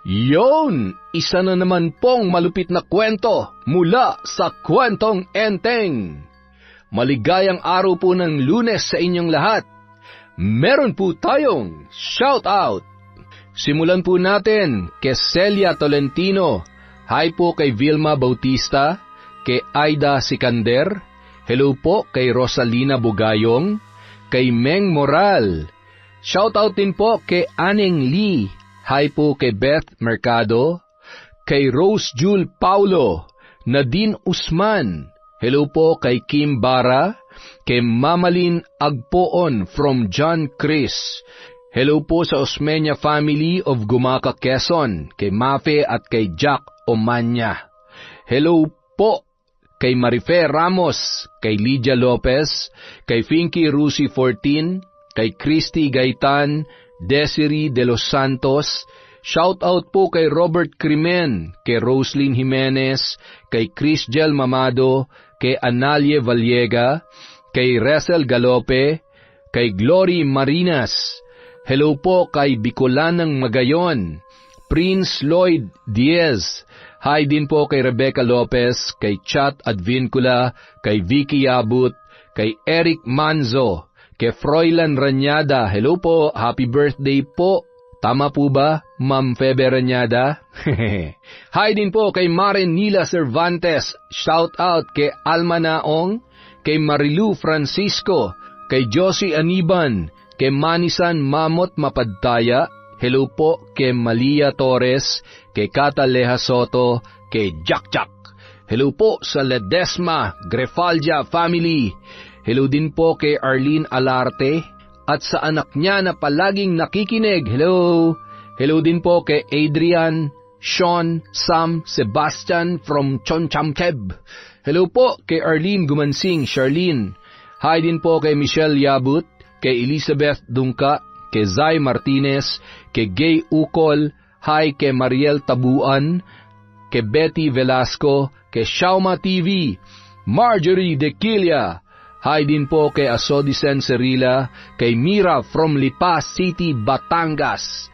Yon! Isa na naman pong malupit na kwento mula sa Kwentong Enteng. Maligayang araw po ng Lunes sa inyong lahat. Meron po tayong shout out. Simulan po natin kay Celia Tolentino. Hi po kay Vilma Bautista, kay Aida Sikander. Hello po kay Rosalina Bugayong, kay Meng Moral. Shout out din po kay Aneng Lee. Hi po kay Beth Mercado, kay Rose Jule Paulo, Nadine Usman. Hello po kay Kim Bara, kay Mamalin Agpoon from John Chris. Hello po sa Osmeña family of Gumaca, Quezon, kay Mafe at kay Jack Omanya. Hello po kay Marife Ramos, kay Lydia Lopez, kay Finky Rusi 14, kay Christy Gaitan, Desiree de los Santos. Shout out po kay Robert Crimen, kay Roslyn Jimenez, kay Chris Gel Mamado, kay Analie Vallega, kay Resel Galope, kay Glory Marinas. Hello po kay Bicolanang Magayon, Prince Lloyd Diaz. Hi din po kay Rebecca Lopez, kay Chat Advincula, kay Vicky Abut, kay Eric Manzo, kay Froilan Ranyada. Hello po, happy birthday po. Tama po ba, Ma'am Febe Ranyada? Hi din po kay Maren Nila Cervantes. Shout out kay Alma Naong, kay Marilu Francisco, kay Josie Aniban, kay Manisan Mamot Mapadtaya. Hello po kay Malia Torres, kay Kata Leha Soto, kay Jack Jack. Hello po sa Ledesma, Grefaldia family. Hello din po kay Arlene Alarte at sa anak niya na palaging nakikinig. Hello. Hello din po kay Adrian, Sean, Sam, Sebastian from Chonchamkeb. Hello po kay Arlene Gumansing, Charlene. Hi din po kay Michelle Yabut, kay Elizabeth Dungka, kay Zay Martinez, kay Gay Ukol, hi kay Mariel Tabuan, kay Betty Velasco, kay Shauma TV, Marjorie Dequilia, hi din po kay Asodisen Cerilla, kay Mira from Lipa City, Batangas.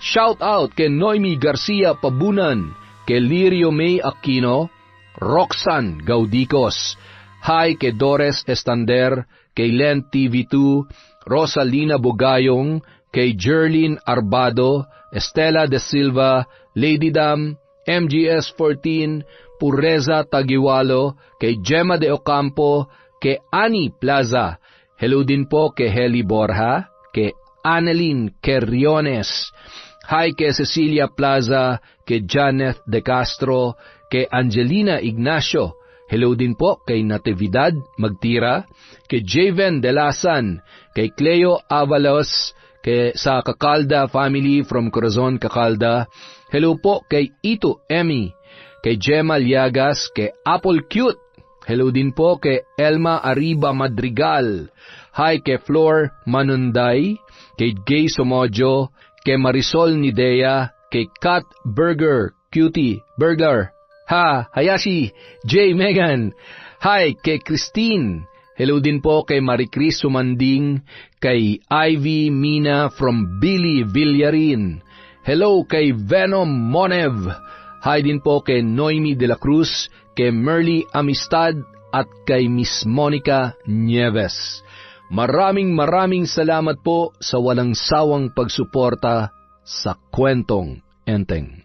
Shout out kay Noemi Garcia Pabunan, kay Lirio May Aquino, Roxanne Gaudicos, hi kay Dores Estander, kay Len TV2, Rosalina Bugayong, kay Jerlyn Arbado, Estela De Silva, Lady Dam, MGS14, Pureza Tagiwalo, kay Gemma De Ocampo, kay Ani Plaza. Hello din po kay Heli Borja, kay Annalyn Querriones. Hi kay Cecilia Plaza, kay Janeth De Castro, kay Angelina Ignacio. Hello din po kay Natividad Magtira, kay Javen Delasan, kay Cleo Avalos, kay sa Kakalda family from Corazon, Kakalda. Hello po kay Ito Emmy, kay Gemma Liagas, kay Apple Cute. Hello din po kay Elma Arriba Madrigal. Hi kay Flor Manunday, kay Gay Somojo, kay Marisol Nidea, kay Kat Burger, Cutie, Burglar. Ha, Hayashi, J. Megan. Hi, kay Christine. Hello din po kay Maricris Sumanding, kay Ivy Mina from Billy Villarin. Hello kay Venom Monev. Hi din po kay Noemi de la Cruz, kay Merly Amistad, at kay Miss Monica Nieves. Maraming salamat po sa walang sawang pagsuporta sa Kwentong Enteng.